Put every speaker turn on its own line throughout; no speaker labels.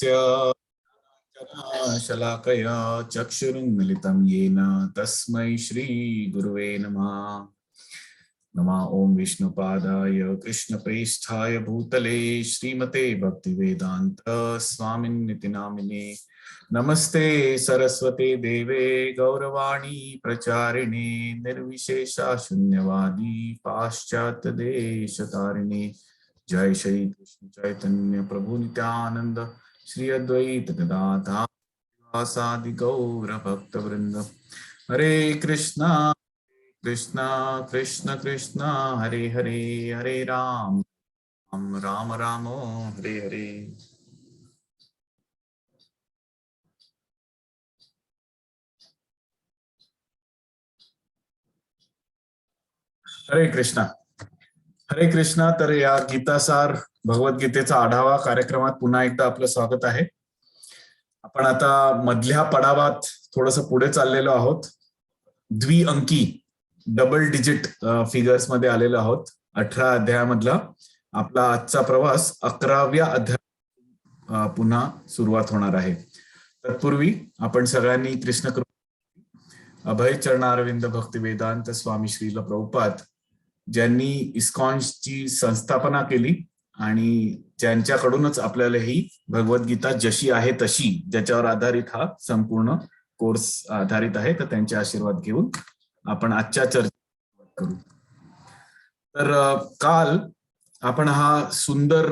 तस्य शलाकया चक्षुरुन्मिलितं येन तस्मै श्रीगुरुवे नमः। नमः ओं विष्णुपादाय कृष्णप्रेष्ठाय भूतले श्रीमते भक्तिवेदांत स्वामिन्निति नामिने। नमस्ते सरस्वते देवे गौरवाणी प्रचारिणे निर्विशेषा शून्यवादी पाश्चात्य देशतारिणे। जय श्री कृष्ण चैतन्य प्रभु नित्यानंद श्री अद्वैत गदाधर सादि गौर भक्त वृंद। हरे कृष्णा कृष्णा कृष्ण कृष्णा हरे हरे, हरे राम राम राम राम हरे हरे। हरे कृष्णा हरे कृष्णा। तर या गीतासार भगवद्गीतेचा आढावा कार्यक्रमात पुन्हा एकदा आपलं स्वागत आहे। आपण आता मधल्या पडावात थोडस पुढे चाललेलो आहोत। द्विअंकी डबल डिजिट फिगर्स मध्ये आलेलो आहोत। 18 अध्यायामधला आपला आजचा प्रवास 11व्या अध्याय पुन्हा सुरुवात होणार आहे। तत्पूर्वी आपण सगळ्यांनी कृष्ण कृपा अभय चरणारविंद भक्ती वेदांत स्वामी श्रील प्रभुपाद ज्यांनी इस्कॉनची संस्थापना केली आणि ज्यांच्याकडूनच आपल्याला ही भगवद्गीता जशी आहे तशी ज्याच्यावर आधारित हा संपूर्ण कोर्स आधारित आहे, तर त्यांचे आशीर्वाद घेऊन आपण आजच्या चर्चा करू। तर काल आपण हा सुंदर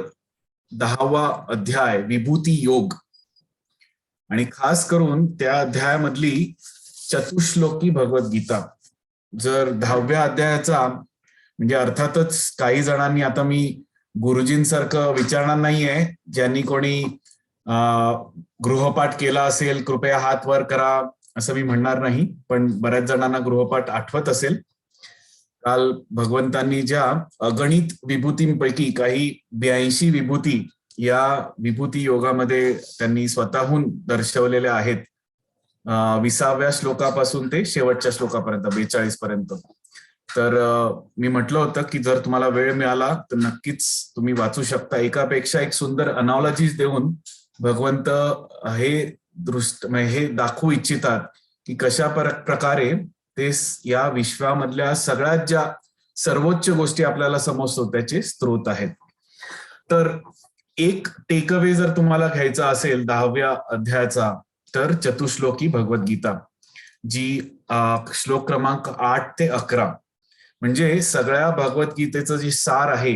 10वा अध्याय विभूती योग आणि खास करून त्या अध्यायामधली चतुश्लोकी भगवद्गीता, जर 10व्या अध्यायाचा म्हणजे अर्थातच काही जणांनी, आता मी गुरुजींसारखं विचारणार नाहीये, ज्यांनी कोणी गृहपाठ केला असेल कृपया हात वर करा असं मी म्हणणार नाही, पण बऱ्याच जणांना गृहपाठ आठवत असेल। काल भगवंतांनी ज्या अगणित विभूतींपैकी काही 82 विभूती या विभूती योगामध्ये त्यांनी स्वतःहून दर्शवलेल्या आहेत, 20व्या श्लोकापासून ते शेवटच्या श्लोकापर्यंत 42 पर्यंत। तर मी म्हटलं होतं की जर तुम्हाला वेळ मिळाला तर नक्कीच तुम्ही वाचू शकता। एकापेक्षा एक सुंदर अनॉलॉजीज देऊन भगवंत हे दाखवू इच्छितात की कशा प्रकारे ते या विश्वामधल्या सगळ्यात ज्या सर्वोच्च गोष्टी आपल्याला समजतो त्याचे स्त्रोत आहेत। तर एक टेकअवे जर तुम्हाला घ्यायचा असेल 10व्या अध्यायाचा, तर चतुश्लोकी भगवद्गीता जी श्लोक क्रमांक 8 ते 11 म्हणजे सगळ्या भगवद्गीतेचं जे सार आहे,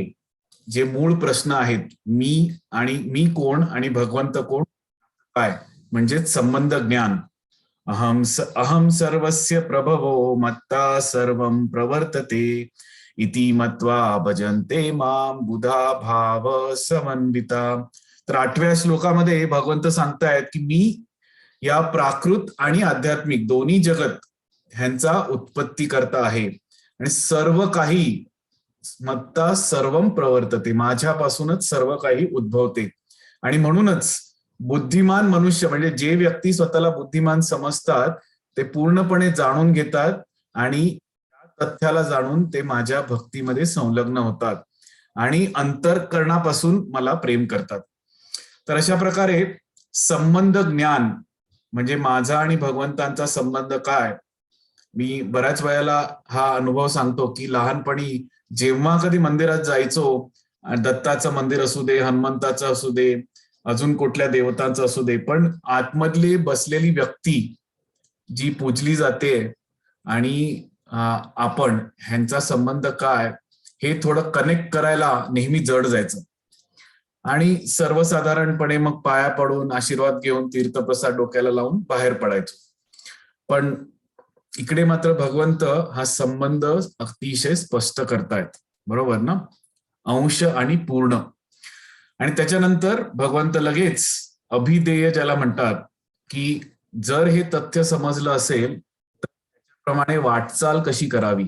जे मूळ प्रश्न आहेत, मी कोण आणि भगवंत कोण काय, म्हणजेच संबंध ज्ञान। अहम सर्वस्य प्रभवो मत्ता सर्वं प्रवर्तते इति मत्वा भजन्ते मां बुधा भाव समन्विता। तर 8व्या श्लोकामध्ये भगवंत सांगतायत की मी या प्राकृत आणि आध्यात्मिक दोन्ही जगत ह्यांचा उत्पत्ती करता आहे आणि सर्व काही मत्ता सर्वं प्रवर्तते, माझ्यापासूनच सर्व काही उद्भवते। आणि म्हणूनच बुद्धिमान मनुष्य म्हणजे जे व्यक्ती स्वतःला बुद्धिमान समजतात ते पूर्णपणे जाणून घेतात आणि त्या तथ्याला जाणून ते माझ्या भक्तीमध्ये संलग्न होतात आणि अंतःकरणापासून मला प्रेम करतात। तर अशा प्रकारे संबंध ज्ञान म्हणजे माझा आणि भगवंतांचा संबंध काय। मी बऱ्याच वेळेला हा अनुभव सांगतो की लहानपणी जेव्हा कधी मंदिरात जायचो, दत्ताचं मंदिर असू दे, हनुमंताचं असू दे, अजून कुठल्या देवतांचं असू दे, पण आतमधली बसलेली व्यक्ती जी पूजली जाते आणि आपण ह्यांचा संबंध काय हे थोडं कनेक्ट करायला नेहमी जड जायचं आणि सर्वसाधारणपणे मग पाया पडून आशीर्वाद घेऊन तीर्थप्रसाद डोक्याला लावून बाहेर पडायचो। पण इकडे मात्र भगवंत हा संबंध अतिशय स्पष्ट करतायत, बरोबर ना, अंश आणि पूर्ण। आणि त्याच्यानंतर भगवंत लगेच अभिधेय ज्याला म्हणतात की जर हे तथ्य समजलं असेल तर त्याप्रमाणे वाटचाल कशी करावी।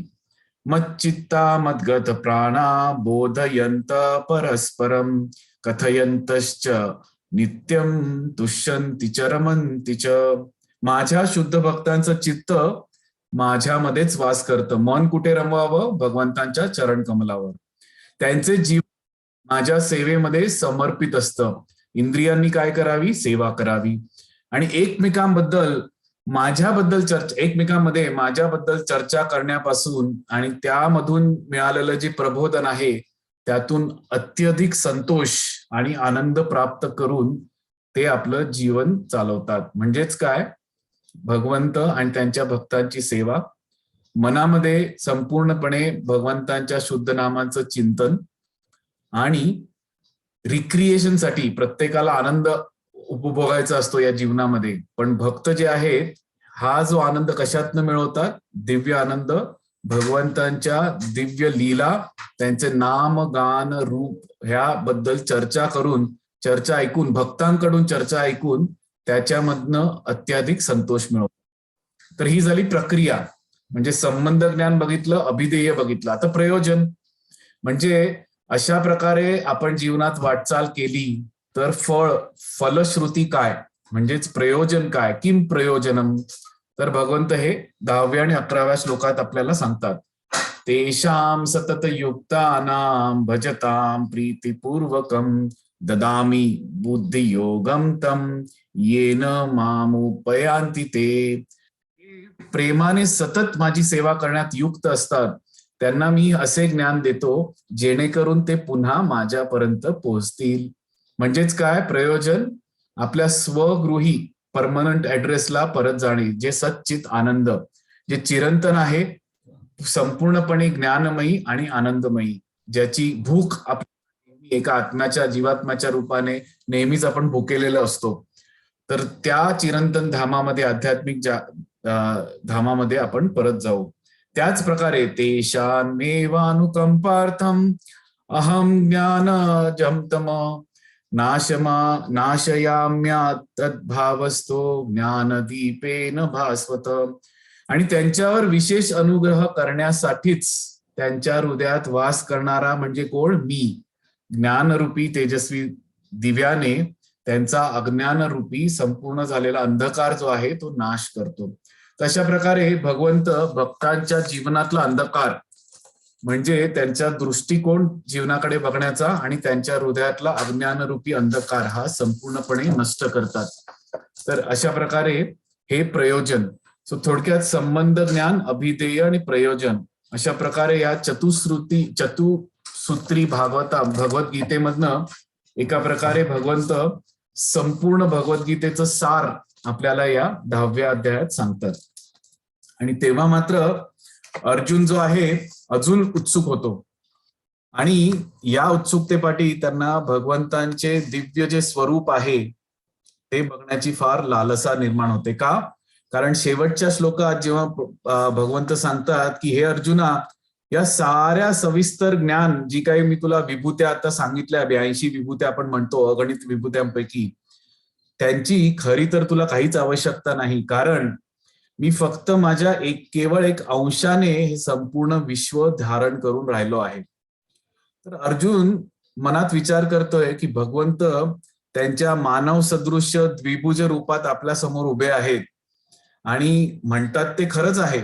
मच्चित्ता मद्गत प्राणा बोधयंत परस्परम कथयंतश्च नित्यं तुष्यन्ति च रमन्ति च। माझ्या शुद्ध भक्तांचं चित्त माझ्यामध्येच वास करतं। मन कुठे रमवावं? भगवंतांच्या चरण कमलावर। त्यांचे जीवन माझ्या सेवेमध्ये समर्पित असतं। इंद्रियांनी काय करावी? सेवा करावी. आणि एकमेकांमध्ये माझ्याबद्दल चर्चा करण्यापासून आणि त्यामधून मिळालेलं जे प्रबोधन आहे त्यातून अत्यधिक संतोष आणि आनंद प्राप्त करून ते आपलं जीवन चालवतात. म्हणजेच काय? भगवंत आणि त्यांच्या भक्तांची सेवा, मनामध्ये संपूर्णपणे भगवंतांच्या शुद्ध नामाचं चिंतन आणि रिक्रिएशनसाठी प्रत्येकाला आनंद उपभोगायचा असतो या जीवनामध्ये. पण भक्त जे आहेत हा जो आनंद कशातनं मिळवतात? दिव्य आनंद, भगवंतांच्या दिव्य लीला, त्यांचे नाम गान रूप ह्याबद्दल चर्चा ऐकून, भक्तांकडून चर्चा ऐकून त्याच्यामधनं अत्याधिक संतोष मिळवतो. तर ही झाली प्रक्रिया, म्हणजे संबंध ज्ञान बघितलं, अभिधेय बघितलं. आता प्रयोजन म्हणजे अशा प्रकारे आपण जीवनात वाटचाल केली तर फलश्रुती काय, म्हणजेच प्रयोजन काय? किम प्रयोजनम? तर भगवंत हे 10व्या आणि 11व्या श्लोकात आपल्याला सांगतात. तेषां सतत युक्तानां भजतां प्रीतिपूर्वकं ददामि बुद्धियोगं तं येन मामुपयांति ते. प्रेमाने सतत माझी सेवा करण्यात युक्त असतात त्यांना मी असे ज्ञान देतो जेणेकरून ते पुन्हा माझ्यापर्यंत पोहोचतील. म्हणजेच काय प्रयोजन? आपल्या स्वगृही परमनंट ऍड्रेसला परत जाणे, जे सच्चित आनंद, जे चिरंतन आहे, संपूर्णपणे ज्ञानमयी आणि आनंदमयी, ज्याची भूक एका आत्म्याच्या जीवात्म्याच्या रूपाने नेहमीच आपण भुकेलेलो असतो. तर त्या चिरंतन धामामध्ये, आध्यात्मिक धामामध्ये आपण परत जाऊ. त्याच प्रकारे तेषान्मेवानुकंपार्थम अहम ज्ञानजं नाशयाम्यात् तद्भावस्तो ज्ञानदीपेन भास्वत. आणि त्यांच्यावर विशेष अनुग्रह करण्यासाठीच त्यांच्या हृदयात वास करणारा म्हणजे कोण? मी. ज्ञानरूपी तेजस्वी दिव्याने त्यांचा अज्ञानरूपी संपूर्ण झालेला अंधकार जो आहे तो नाश करतो. तशा प्रकारे भगवंत भक्तांच्या जीवनातला अंधकार म्हणजे त्यांचा दृष्टिकोन जीवनाकडे बघण्याचा आणि त्यांच्या हृदयातला अज्ञानरूपी अंधकार हा संपूर्णपणे नष्ट करतात. तर अशा प्रकारे हे प्रयोजन. सो थोडक्यात संबंध ज्ञान, अभिधेय आणि प्रयोजन अशा प्रकारे या चतुसूत्री भगवद्गीतेमधनं एका प्रकारे भगवंत संपूर्ण भगवद्गीतेचं सार आपल्याला या 10व्या अध्यायात सांगतात. आणि तेव्हा मात्र अर्जुन जो आहे अजून उत्सुक होतो आणि या उत्सुकतेपाठी त्यांना भगवंतांचे दिव्य जे स्वरूप आहे ते बघण्याची फार लालसा निर्माण होते. का? कारण शेवटच्या श्लोकात जेव्हा भगवंत सांगतात की हे अर्जुना, या साऱ्या सविस्तर ज्ञान जी काही मी तुला विभूत्या आता सांगितल्या, 82 विभूत्या आपण म्हणतो अगणित विभूत्यांपैकी, त्यांची खरी तर तुला काहीच आवश्यकता नाही, कारण मी फक्त माझ्या केवळ एक अंशाने हे संपूर्ण विश्व धारण करून राहिलो आहे. तर अर्जुन मनात विचार करतोय की भगवंत त्यांच्या मानव सदृश्य द्विभुज रूपात आपल्या समोर उभे आहेत आणि म्हणतात ते खरंच आहे.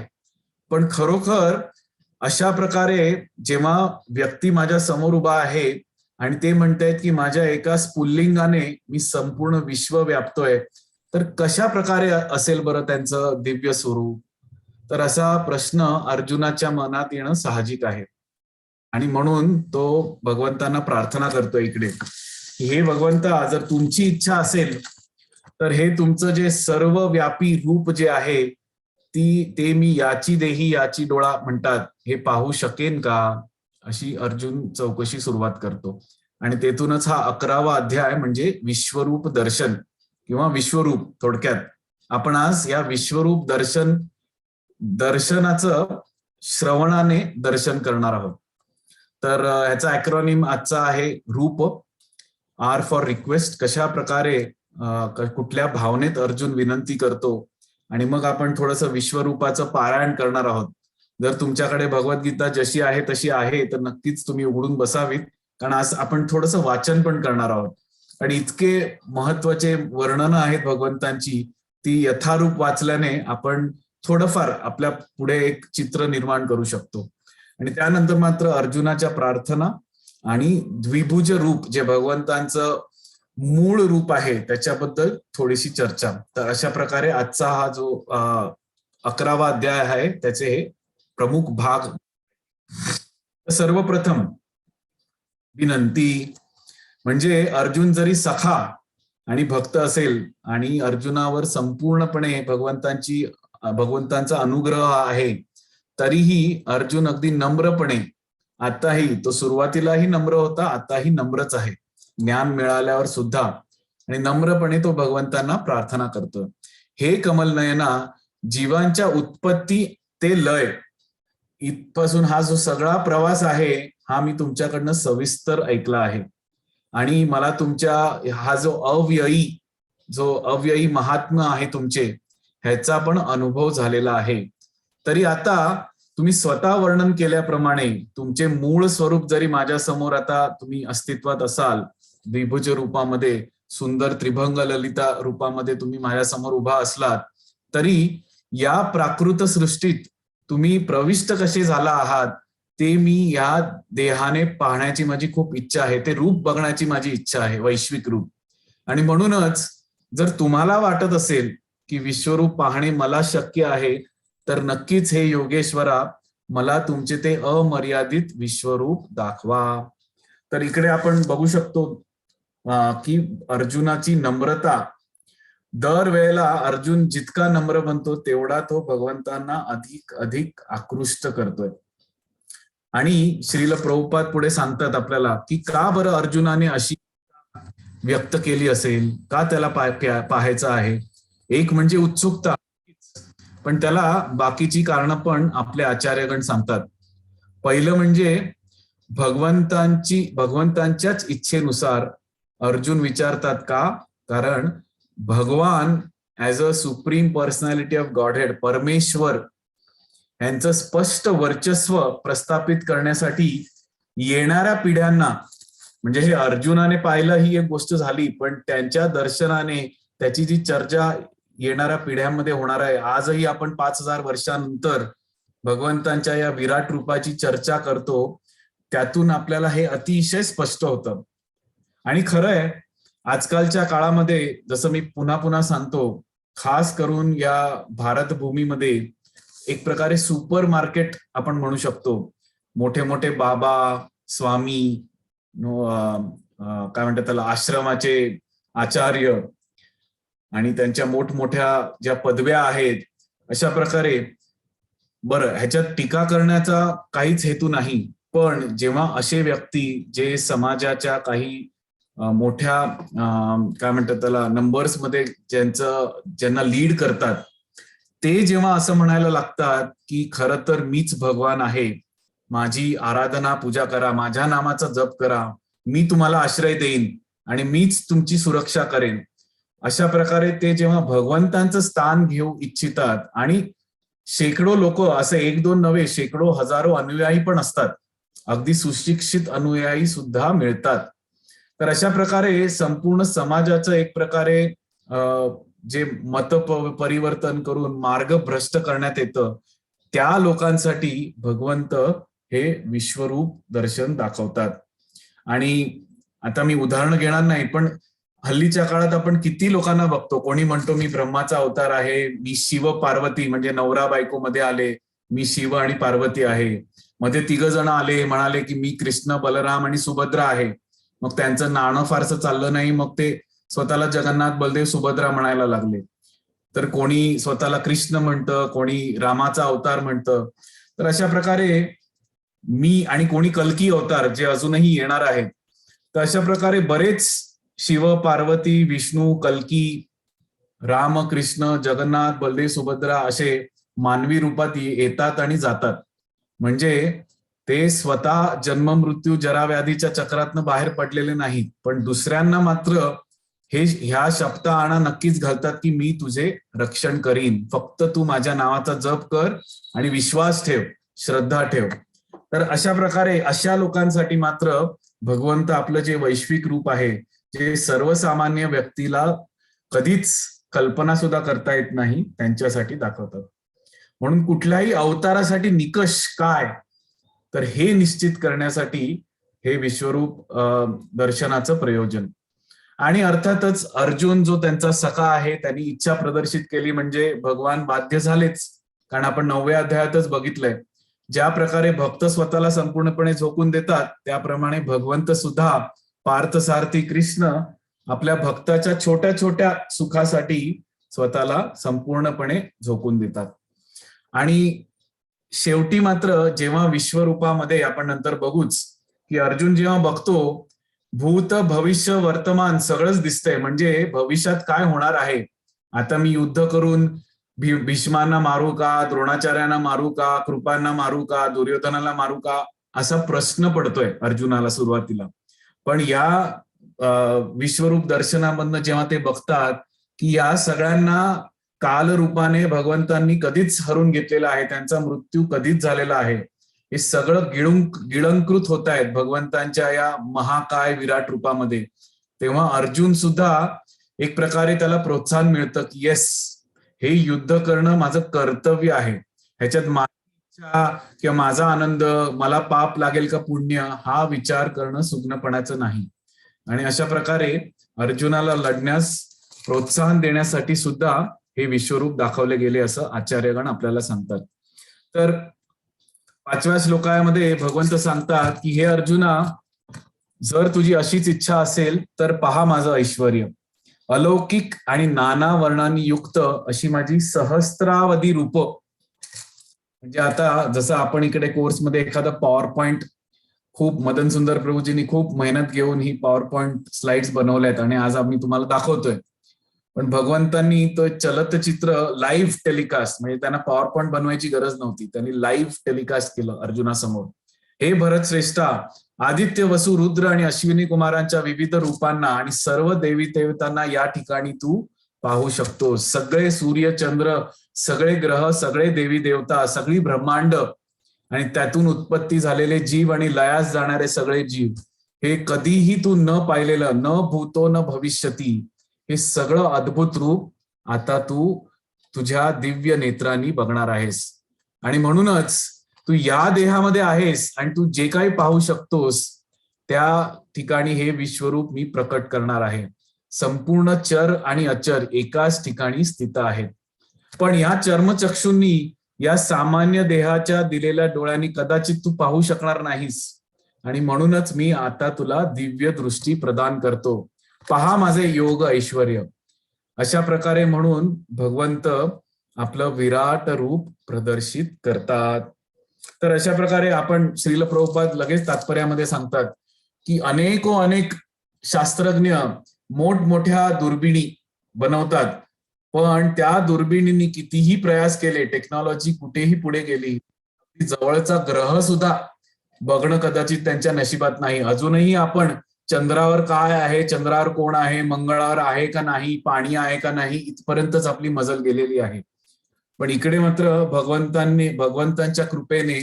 पण खरोखर अशा प्रकारे जेव्हा व्यक्ती माझ्या समोर उभा आहे आणि ते म्हणतायत की माझ्या एका स्फुल्लिंगाने मी संपूर्ण विश्व व्यापतोय, तर कशा प्रकारे असेल बरं त्यांचं दिव्य स्वरूप? तर असा प्रश्न अर्जुनाच्या मनात येणं साहजिक आहे. आणि म्हणून तो भगवंतांना प्रार्थना करतोय इकडे की हे भगवंता, जर तुमची इच्छा असेल तर हे तुमचं जे सर्वव्यापी रूप जे आहे ते मी याची देही याची डोळा म्हणतात हे पाहू शकेन का? अशी अर्जुन चौकशी सुरुवात करतो. आणि तेथूनच हा 11वा अध्याय म्हणजे विश्वरूप दर्शन किंवा विश्वरूप. थोडक्यात आपण आज या विश्वरूप दर्शनाचं श्रवणाने दर्शन करणार आहोत. तर ह्याचा अॅक्रॉनिम आजचा आहे रूप, आर फॉर रिक्वेस्ट. कशा प्रकारे कुठल्या भावनेत अर्जुन विनंती करतो, आणि मग आपण थोडंसं विश्वरूपाचं पारायण करणार आहोत. जर तुमच्याकडे भगवद्गीता जशी आहे तशी आहे तर नक्कीच तुम्ही उघडून बसावीत, कारण आज आपण थोडंसं वाचन पण करणार आहोत. आणि इतके महत्वाचे वर्णनं आहेत भगवंतांची, ती यथारूप वाचल्याने आपण थोडंफार आपल्या पुढे एक चित्र निर्माण करू शकतो. आणि त्यानंतर मात्र अर्जुनाच्या प्रार्थना आणि द्विभुज रूप जे भगवंतांचं मूळ रूप आहे त्याच्याबद्दल थोडीशी चर्चा. तर अशा प्रकारे आजचा हा जो 11वा अध्याय आहे त्याचे हे प्रमुख भाग. सर्वप्रथम विनंती म्हणजे अर्जुन जरी सखा आणि भक्त असेल आणि अर्जुनावर संपूर्णपणे भगवंतांचा अनुग्रह आहे, तरीही अर्जुन अगदी नम्रपणे, आताही तो सुरुवातीलाही नम्र होता, आताही नम्रच आहे, ज्ञान मिळाल्यावर सुद्धा, आणि नम्रपणे तो भगवंतांना प्रार्थना करतो. हे कमलनयना, जीवांच्या उत्पत्ती ते लय इथपासून हा जो सगळा प्रवास आहे हा मी तुमच्याकडनं सविस्तर ऐकला आहे, आणि मला तुमच्या हा जो अव्ययी महात्मा आहे तुमचे, ह्याचा पण अनुभव झालेला आहे. तरी आता तुम्ही स्वतः वर्णन केल्याप्रमाणे तुमचे मूळ स्वरूप जरी माझ्या समोर आता तुम्ही अस्तित्वात असाल, द्विभुज रूपामध्ये, सुंदर त्रिभंग ललिता रूपामध्ये तुम्ही माझ्या समोर उभा असलात, तरी या प्राकृत सृष्टीत तुम्ही प्रविष्ट कसे झाला आहात ते मी या देहाने पाहण्याची माझी खूप इच्छा आहे, ते रूप बघण्याची माझी इच्छा आहे, वैश्विक रूप. आणि म्हणूनच जर तुम्हाला वाटत असेल की विश्वरूप पाहणे मला शक्य आहे, तर नक्कीच हे योगेश्वरा मला तुमचे ते अमर्यादित विश्वरूप दाखवा. तर इकडे आपण बघू शकतो की अर्जुनाची नम्रता, दरवेळेला अर्जुन जितका नम्र बनतो तेवढा तो भगवंतांना अधिक अधिक आकृष्ट करतोय. आणि श्रील प्रभुपाद पुढे सांगतात आपल्याला की का बरं अर्जुनाने अशी व्यक्त केली असेल, का त्याला पाहायचं आहे. एक म्हणजे उत्सुकता, पण त्याला बाकीची कारणं पण आपले आचार्यगण सांगतात. पहिलं म्हणजे भगवंतांच्याच इच्छेनुसार अर्जुन विचारतात. का? कारण भगवान as a supreme personality of godhead, परमेश्वर यांचं स्पष्ट वर्चस्व प्रस्थापित करण्यासाठी येणाऱ्या पिढ्यांना, म्हणजे हे अर्जुनाने पाहिलं ही एक गोष्ट झाली, पण त्यांच्या दर्शनाने त्याची जी चर्चा येणाऱ्या पिढ्यांमध्ये होणार आहे. आजही आपण 5000 वर्षांनंतर भगवंतांच्या या विराट रूपाची चर्चा करतो, त्यातून आपल्याला हे अतिशय स्पष्ट होतं. आणि खरं आहे, आजकालच्या काळामध्ये जसं मी पुन्हा पुन्हा सांगतो, खास करून या भारत भूमीमध्ये एक प्रकारे सुपर मार्केट आपण म्हणू शकतो. मोठे मोठे बाबा, स्वामी, काय म्हणतात त्याला, आश्रमाचे आचार्य आणि त्यांच्या मोठमोठ्या ज्या पदव्या आहेत, अशा प्रकारे, बरं ह्याच्यात टीका करण्याचा काहीच हेतू नाही, पण जेव्हा असे व्यक्ती जे समाजाच्या काही मोठ्या काय म्हणतात त्याला नंबर्स मध्ये ज्यांना लीड करतात, ते जेव्हा असं म्हणायला लागतात की खरं तर मीच भगवान आहे, माझी आराधना पूजा करा, माझ्या नामाचा जप करा, मी तुम्हाला आश्रय देईन आणि मीच तुमची सुरक्षा करेन, अशा प्रकारे ते जेव्हा भगवंतांचं स्थान घेऊ इच्छितात, आणि शेकडो लोक, असे एक दोन नव्हे, शेकडो हजारो अनुयायी पण असतात, अगदी सुशिक्षित अनुयायी सुद्धा मिळतात. तर अशा प्रकारे संपूर्ण समाजाचं एक प्रकारे जे मत परिवर्तन करून मार्ग भ्रष्ट करण्यात येतं, त्या लोकांसाठी भगवंत हे विश्वरूप दर्शन दाखवतात. आणि आता मी उदाहरण घेणार नाही, पण हल्लीच्या काळात आपण किती लोकांना बघतो, कोणी म्हणतो मी ब्रह्माचा अवतार आहे, मी शिव पार्वती म्हणजे नवरा बायको मध्ये आले, मी शिव आणि पार्वती आहे. मध्ये 3 जण आले, म्हणाले की मी कृष्ण, बलराम आणि सुभद्रा आहे. मग त्यांचं नाणं फारसं चाललं नाही, मग ते स्वतःला जगन्नाथ, बलदेव, सुभद्रा म्हणायला लागले. तर कोणी स्वतःला कृष्ण म्हणतं, कोणी रामाचा अवतार म्हणतं. तर अशा प्रकारे मी, आणि कोणी कल्की अवतार जे अजूनही येणार आहेत. तर अशा प्रकारे बरेच शिव, पार्वती, विष्णू, कल्की, राम, कृष्ण, जगन्नाथ, बलदेव, सुभद्रा असे मानवी रूपात येतात आणि जातात. म्हणजे ते स्वतः जन्म मृत्यू जरा व्याधीच्या चक्रातनं बाहेर पडलेले नाहीत, पण दुसऱ्यांना मात्र ह्या शब्दांना नक्कीच घालतात की मी तुझे रक्षण करीन, फक्त तू माझ्या नावाचा जप कर आणि विश्वास ठेव, श्रद्धा ठेव. तर अशा प्रकारे अशा लोकांसाठी मात्र भगवंत आपलं जे वैश्विक रूप आहे, जे सर्वसामान्य व्यक्तीला कधीच कल्पना सुद्धा करता येत नाही, त्यांच्यासाठी दाखवतात. म्हणून कुठल्याही अवतारासाठी निकष काय, तर हे निश्चित करण्यासाठी हे विश्वरूप दर्शनाचं प्रयोजन. आणि अर्थातच अर्जुन जो त्यांचा सखा आहे त्यांनी इच्छा प्रदर्शित केली म्हणजे भगवान बाध्य झालेच. कारण आपण 9व्या अध्यायातच बघितलंय ज्या प्रकारे भक्त स्वतःला संपूर्णपणे झोकून देतात त्याप्रमाणे भगवंत सुद्धा पार्थसारथी कृष्ण आपल्या भक्ताच्या छोट्या छोट्या सुखासाठी स्वतःला संपूर्णपणे झोकून देतात. आणि शेवटी मात्र जेव्हा विश्वरूपामध्ये आपण नंतर बघूच की अर्जुन जेव्हा बघतो भूत भविष्य वर्तमान सगळंच दिसतंय म्हणजे भविष्यात काय होणार आहे. आता मी युद्ध करून भीष्मांना मारू का, द्रोणाचार्यांना मारू का, कृपांना मारू का, दुर्योधनाला मारू का, असा प्रश्न पडतोय अर्जुनाला सुरुवातीला. पण या विश्वरूप दर्शनामधनं जेव्हा ते बघतात की या सगळ्यांना कालरूपाने भगवंतांनी कधीच हरून घेतलेला आहे, त्यांचा मृत्यू कधीच झालेला आहे, हे सगळं गिळंकृत होत आहेत भगवंतांच्या या महाकाय विराट रूपामध्ये, तेव्हा अर्जुन सुद्धा एक प्रकारे त्याला प्रोत्साहन मिळतं की येस, हे युद्ध करणं माझं कर्तव्य आहे. ह्याच्यात माझी इच्छा किंवा माझा आनंद, मला पाप लागेल का पुण्य, हा विचार करणं सुज्ञपणाचं नाही. आणि अशा प्रकारे अर्जुनाला लढण्यास प्रोत्साहन देण्यासाठी सुद्धा हे विश्वरूप दाखवले गेले असं आचार्यगण आपल्याला सांगतात. तर 5व्या श्लोकामध्ये भगवंत सांगतात की हे अर्जुना, जर तुझी अशीच इच्छा असेल तर पहा माझं ऐश्वर्य, अलौकिक आणि नाना वर्णांनी युक्त अशी माझी सहस्त्रावधी रूप. म्हणजे आता जसं आपण इकडे कोर्समध्ये एखादा पॉवर पॉइंट खूप मदन सुंदर प्रभूजींनी खूप मेहनत घेऊन ही पॉवर पॉइंट स्लाइड्स बनवल्यात आणि आज आम्ही तुम्हाला दाखवतोय, पण भगवंतांनी तो चलतचित्र लाईव्ह टेलिकास्ट, म्हणजे त्यांना पॉवर पॉइंट बनवायची गरज नव्हती, त्यांनी लाईव्ह टेलिकास्ट केलं अर्जुनासमोर. हे भरत श्रेष्ठा, आदित्य वसु रुद्र आणि अश्विनी कुमारांच्या विविध रूपांना आणि सर्व देवी देवतांना या ठिकाणी तू पाहू शकतो. सगळे सूर्य चंद्र, सगळे ग्रह, सगळे देवी देवता, सगळी ब्रह्मांड आणि त्यातून उत्पत्ती झालेले जीव आणि लयास जाणारे सगळे जीव, हे कधीही तू न पाहिलेलं, न भूतो न भविष्यती, हे सगळं अद्भुत रूप आता तू तुझ्या दिव्य नेत्रांनी बघणार आहेस. आणि म्हणूनच तू या देहामध्ये आहेस आणि तू जे काही पाहू शकतोस त्या ठिकाणी हे विश्वरूप मी प्रकट करणार आहे. संपूर्ण चर आणि अचर एकाच ठिकाणी स्थित आहेत. पण या चर्मचक्षूंनी, या सामान्य देहाच्या दिलेल्या डोळ्यांनी कदाचित तू पाहू शकणार नाहीस. आणि म्हणूनच मी आता तुला दिव्य दृष्टी प्रदान करतो. पहा माझे योग ऐश्वर्य. अशा प्रकारे म्हणून भगवंत आपलं विराट रूप प्रदर्शित करतात. तर अशा प्रकारे आपण श्रील प्रभुपाद लगेच तात्पर्यामध्ये सांगतात की अनेक शास्त्रज्ञ मोठमोठ्या दुर्बिणी बनवतात, पण त्या दुर्बिणींनी कितीही प्रयास केले, टेक्नॉलॉजी कुठेही पुढे गेली, जवळचा ग्रह सुद्धा बघणं कदाचित त्यांच्या नशिबात नाही. अजूनही आपण चंद्रावर काय आहे, चंद्रावर कोण आहे, मंगळावर आहे का नाही, पाणी आहे का नाही, इथपर्यंतच आपली मजल गेलेली आहे. पण इकडे मात्र भगवंतांच्या कृपेने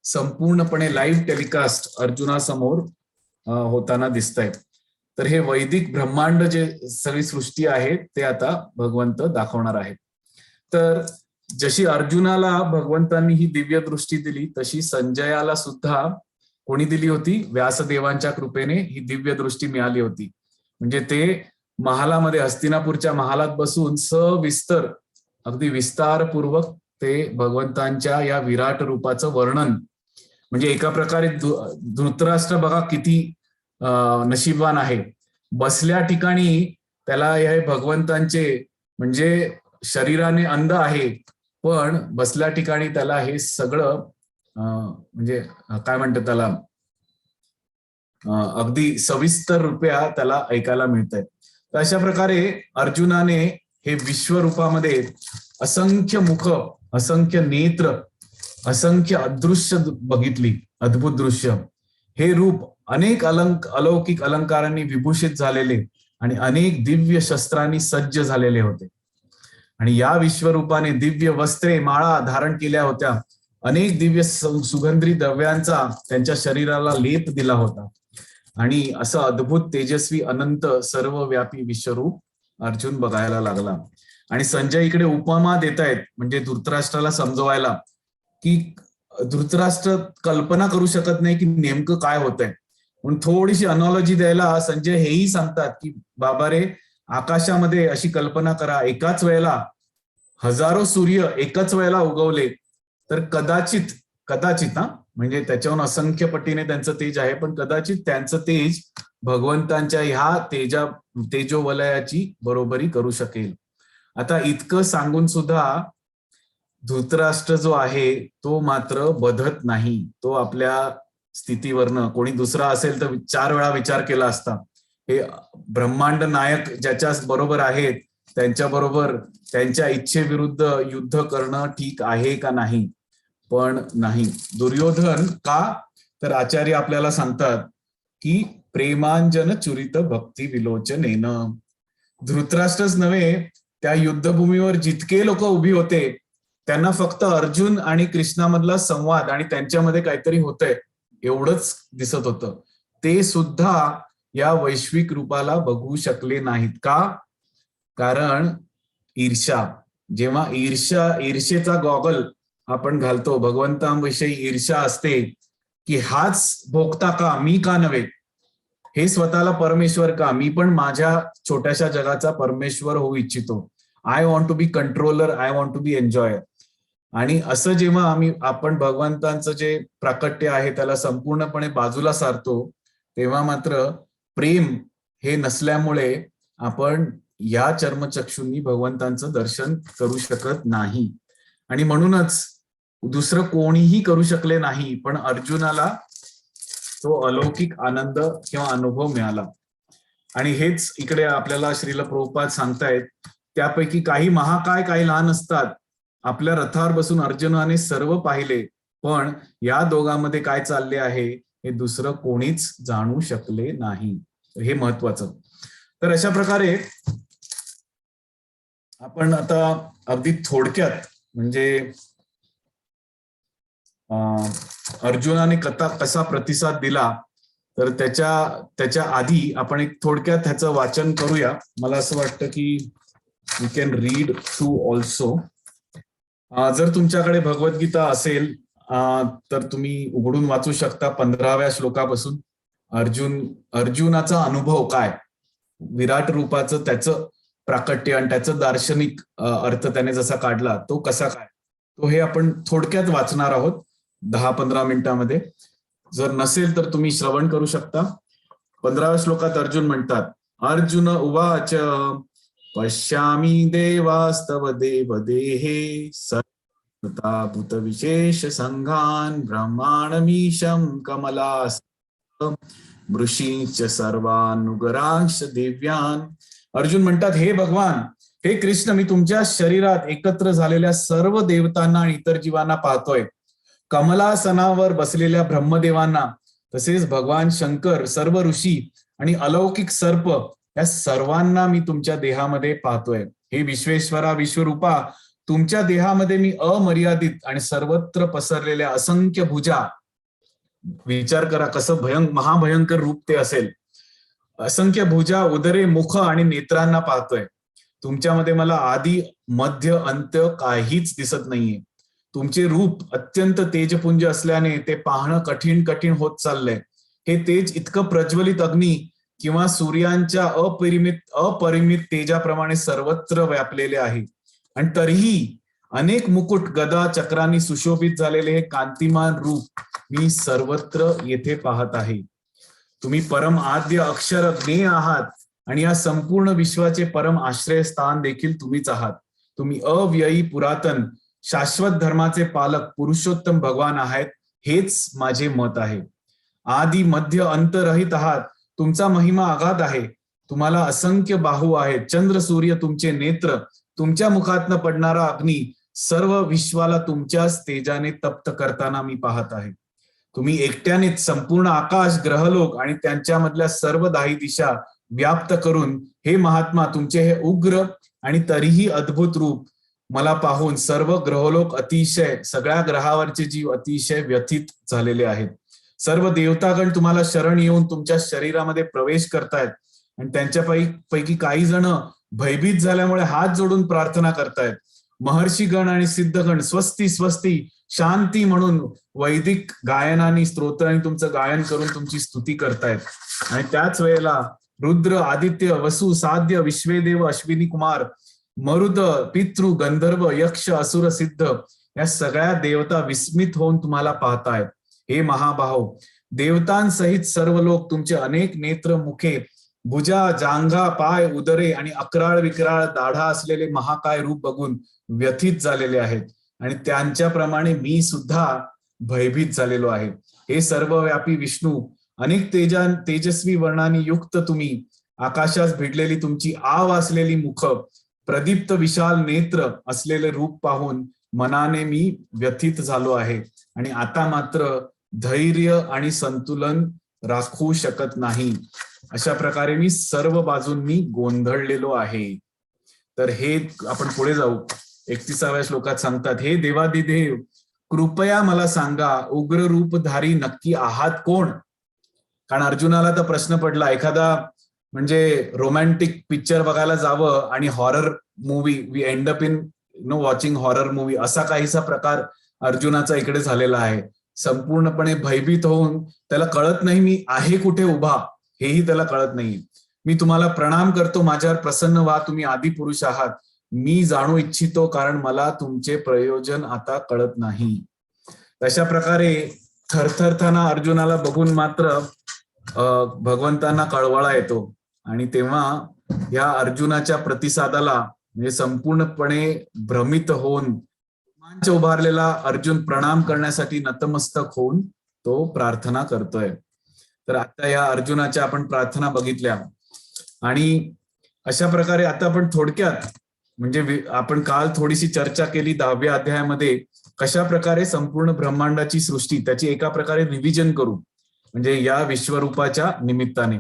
संपूर्णपणे लाईव्ह टेलिकास्ट अर्जुनासमोर होताना दिसत आहेत. तर हे वैदिक ब्रह्मांड जे सगळी सृष्टी आहे ते आता भगवंत दाखवणार आहेत. तर जशी अर्जुनाला भगवंतांनी ही दिव्य दृष्टी दिली, तशी संजयाला सुद्धा कोणी दिली होती? व्यासदेवांच्या कृपेने ही दिव्य दृष्टी मिळाली होती. म्हणजे ते महालामध्ये, हस्तिनापूरच्या महालात बसून सविस्तर, अगदी विस्तारपूर्वक ते भगवंतांच्या या विराट रूपाचं वर्णन, म्हणजे एका प्रकारे धृतराष्ट्र बघा किती नशीबवान आहे. बसल्या ठिकाणी त्याला हे भगवंतांचे, म्हणजे शरीराने अंध आहे, पण बसल्या ठिकाणी त्याला हे सगळं म्हणजे काय म्हणतात त्याला, अगदी सविस्तर रूपया त्याला ऐकायला मिळतंय. तर अशा प्रकारे अर्जुनाने हे विश्वरूपामध्ये असंख्य मुख, असंख्य नेत्र, असंख्य अदृश्य बघितली, अद्भुत दृश्य. हे रूप अनेक अलौकिक अलंकारांनी विभूषित झालेले आणि अनेक दिव्य शस्त्रांनी सज्ज झालेले होते. आणि या विश्वरूपाने दिव्य वस्त्रे, माळा धारण केल्या होत्या. अनेक दिव्य सुगंधी द्रव्यांचा त्यांच्या शरीराला लेप दिला होता. आणि असं अद्भुत तेजस्वी अनंत सर्वव्यापी विश्वरूप अर्जुन बघायला लागला. आणि संजय इकडे उपमा देत आहेत, म्हणजे धृतराष्ट्राला समजवायला की धृतराष्ट्र कल्पना करू शकत नाही की नेमकं काय होतंय, म्हणून थोडीशी अनॉलॉजी द्यायला संजय हेही सांगतात की बाबा रे, आकाशामध्ये अशी कल्पना करा, एकाच वेळेला हजारो सूर्य एकाच वेळेला उगवले तर कदाचित कदाचित म्हणजे त्याच्याहून असंख्य पटीने त्यांचं तेज आहे, पण कदाचित त्यांचं तेज भगवंतांच्या ह्या तेजोवलयाची बरोबरी करू शकेल. आता इतकं सांगून सुद्धा धृतराष्ट्र जो आहे तो मात्र बधत नाही. तो आपल्या स्थितीवरनं, कोणी दुसरा असेल तर 4 वेळा विचार केला असता. हे ब्रह्मांड नायक ज्याच्या बरोबर आहेत त्यांच्या बरोबर त्यांच्या इच्छेविरुद्ध युद्ध करणं ठीक आहे का नाही, पण नाही. दुर्योधन का, तर आचार्य आपल्याला सांगतात की प्रेमांजन चुरित भक्ती विलोचनेनं. धृतराष्ट्रच नव्हे, त्या युद्धभूमीवर जितके लोक उभी होते त्यांना फक्त अर्जुन आणि कृष्णामधला संवाद आणि त्यांच्यामध्ये काहीतरी होतंय एवढंच दिसत होतं. ते सुद्धा या वैश्विक रूपाला बघू शकले नाहीत. का? कारण ईर्ष्या. जेव्हा ईर्षेचा गॉगल आपण घालतो, भगवंतांविषयी ईर्ष्या असते की हाच भोगता का, मी का नव्हे, हे स्वतःला परमेश्वर का, मी पण माझ्या छोट्याशा जगाचा परमेश्वर होऊ इच्छितो. I want to be controller, I want to be enjoyer. आणि असं जेव्हा आपण भगवंतांचं जे प्राकट्य आहे त्याला संपूर्णपणे बाजूला सारतो, तेव्हा मात्र प्रेम हे नसल्यामुळे आपण या चर्मचक्षूंनी भगवंतांचं दर्शन करू शकत नाही. आणि म्हणूनच दुसरं कोणीही करू शकले नाही, पण अर्जुनाला तो अलौकिक आनंद किंवा अनुभव मिळाला. आणि हेच इकडे आपल्याला श्रील प्रभुपाद सांगतायत. त्यापैकी काही महाकाय, काही लहान असतात. आपल्या रथावर बसून अर्जुनाने सर्व पाहिले, पण या दोघांमध्ये काय चालले आहे हे दुसरं कोणीच जाणू शकले नाही. हे महत्वाचं. तर अशा प्रकारे आपण आता अगदी थोडक्यात म्हणजे अर्जुनाने कसा प्रतिसाद दिला, तर त्याच्या आधी आपण एक थोडक्यात ह्याचं वाचन करूया. मला असं वाटतं की we can read through also. जर तुमच्याकडे भगवद्गीता असेल तर तुम्ही उघडून वाचू शकता 15व्या श्लोकापासून. अर्जुनाचा अनुभव काय, विराट रूपाचं त्याचं प्राकट्य आणि त्याचं दार्शनिक अर्थ त्याने जसा काढला तो कसा काय, तो हे आपण थोडक्यात वाचणार आहोत 10-15 मिनिटांमध्ये. जर नसेल तर तुम्ही श्रवण करू शकता. 15व्या श्लोकात अर्जुन म्हणतात, अर्जुन उवाच पश्यामी देवास्तव देव देहे भूत विशेष संघान ब्रह्माणमीशं कमलास मृषींच सर्वानुगरांश दिव्यान. अर्जुन म्हणतात, हे भगवान, हे कृष्ण, मी तुमच्या शरीरात एकत्र झालेल्या सर्व देवतांना आणि इतर जीवांना पाहतोय. कमलासनावर बसलेल्या ब्रह्मदेवांना, तसेच भगवान शंकर, सर्व ऋषी आणि अलौकिक सर्प या सर्वांना मी तुमच्या देहामध्ये पाहतोय. हे विश्वेश्वरा, विश्वरूपा, तुमच्या देहामध्ये मी अमर्यादित आणि सर्वत्र पसरलेल्या असंख्य भुजा, विचार करा कसं महाभयंकर रूप ते असेल, असंख्य भुजा, उदरे, मुख आणि नेत्रांना पाहतोय. तुमच्यामध्ये मला आदी मध्य अंत्य काहीच दिसत नाहीये. तुमचे रूप अत्यंत तेजपुंज असल्याने ते पाहणं कठीण होत चाललंय. हे तेज इतकं प्रज्वलित अग्नी किंवा सूर्यांच्या अपरिमित तेजाप्रमाणे सर्वत्र व्यापलेले आहे. आणि तरीही अनेक मुकुट, गदा, चक्रांनी सुशोभित झालेले हे कांतिमान रूप मी सर्वत्र येथे पाहत आहे. तुम्ही परम आद्य अक्षर ज्ञेय आहात आणि या संपूर्ण विश्वाचे परम आश्रयस्थान देखील तुम्हीच आहात. तुम्ही अव्ययी, पुरातन, शाश्वत धर्माचे पालक पुरुषोत्तम भगवान आहेत, हेच माझे मत आहे. आदि मध्य अंत रहित आहात. तुमचा महिमा अगाध आहे. तुम्हाला असंख्य बाहू आहेत. चंद्र, सूर्य तुमचे नेत्र, तुमच्या मुखातनं पडणारा अग्नी सर्व विश्वाला तुमच्याच तेजाने तप्त करताना मी पाहत आहे. तुम्ही एकट्यानेच संपूर्ण आकाश, ग्रहलोक आणि त्यांच्यामधल्या सर्व 10 दिशा व्याप्त करून हे महात्मा, तुमचे हे उग्र आणि तरीही अद्भुत रूप मला पाहून सर्व ग्रहलोक अतिशय, सगळ्या ग्रहावरचे जीव अतिशय व्यथित झालेले आहेत. सर्व देवतागण तुम्हाला शरण येऊन तुमच्या शरीरामध्ये प्रवेश करतायत आणि त्यांच्यापैकी काही जण भयभीत झाल्यामुळे हात जोडून प्रार्थना करतायत. महर्षीगण आणि सिद्धगण स्वस्ती स्वस्ती शांती म्हणून वैदिक गायनाने स्तोत्राने तुमचं गायन करून तुमची स्तुती करतायत. आणि त्याच वेळेला रुद्र, आदित्य, वसु, साध्य, विश्वेदेव, अश्विनी कुमार, मरुद, पितृ, गंधर्व, यक्ष, असुर, सिद्ध या सगळ्या देवता विस्मित होऊन तुम्हाला पाहतायत. हे महाबाहो, देवतांसहित सर्व लोक तुमचे अनेक नेत्र, मुखे, भुजा, जांघा, पाय, उदरे आणि अकराळ विक्राळ दाढा असलेले महाकाय रूप बघून व्यथित झालेले आहेत. आणि त्यांच्याप्रमाणे मी सुद्धा भयभीत झालेलो आहे. हे सर्वव्यापी विष्णू, अनेक तेजस्वी वर्णांनी युक्त तुम्ही, आकाशास भिडलेली तुमची आव असलेली मुख, प्रदीप्त विशाल नेत्र असलेले रूप पाहून मनाने मी व्यथित झालो आहे. आणि आता मात्र धैर्य आणि संतुलन राखू शकत नाही. अशा प्रकारे मी सर्व बाजूंनी गोंधळलेलो आहे. तर हे आपण पुढे जाऊ. 31व्या श्लोकात सांगतात, हे देवादिदेव, कृपया मला सांगा, उग्र रूपधारी नक्की आहात कोण? कारण अर्जुनाला तर प्रश्न पडला, एखादा म्हणजे रोमॅन्टिक पिक्चर बघायला जावं आणि horror movie, we end up in watching horror movie, असा काहीसा प्रकार अर्जुनाचा इकडे झालेला आहे. संपूर्णपणे भयभीत होऊन त्याला कळत नाही मी आहे कुठे उभा, हेही त्याला कळत नाही. मी तुम्हाला प्रणाम करतो, माझ्यावर प्रसन्न व्हा, तुम्ही आदिपुरुष आहात. मी जाणू इच्छितो, कारण मला तुमचे प्रयोजन आता कळत नाही. तशा प्रकारे थरथरताना अर्जुनाला बघून मात्र भगवंतांना कळवळा येतो. आणि तेव्हा या अर्जुनाच्या प्रतिसादाला म्हणजे संपूर्णपणे भ्रमित होऊन रोमांच उभारलेला अर्जुन प्रणाम करण्यासाठी नतमस्तक होऊन तो प्रार्थना करतोय. तर आता या अर्जुनाच्या आपण प्रार्थना बघितल्या. आणि अशा प्रकारे आता आपण थोडक्यात म्हणजे आपण काल थोडीशी चर्चा केली 10व्या अध्यायामध्ये, कशा प्रकारे संपूर्ण ब्रह्मांडाची सृष्टी त्याची एका प्रकारे रिव्हिजन करू म्हणजे या विश्वरूपाच्या निमित्ताने.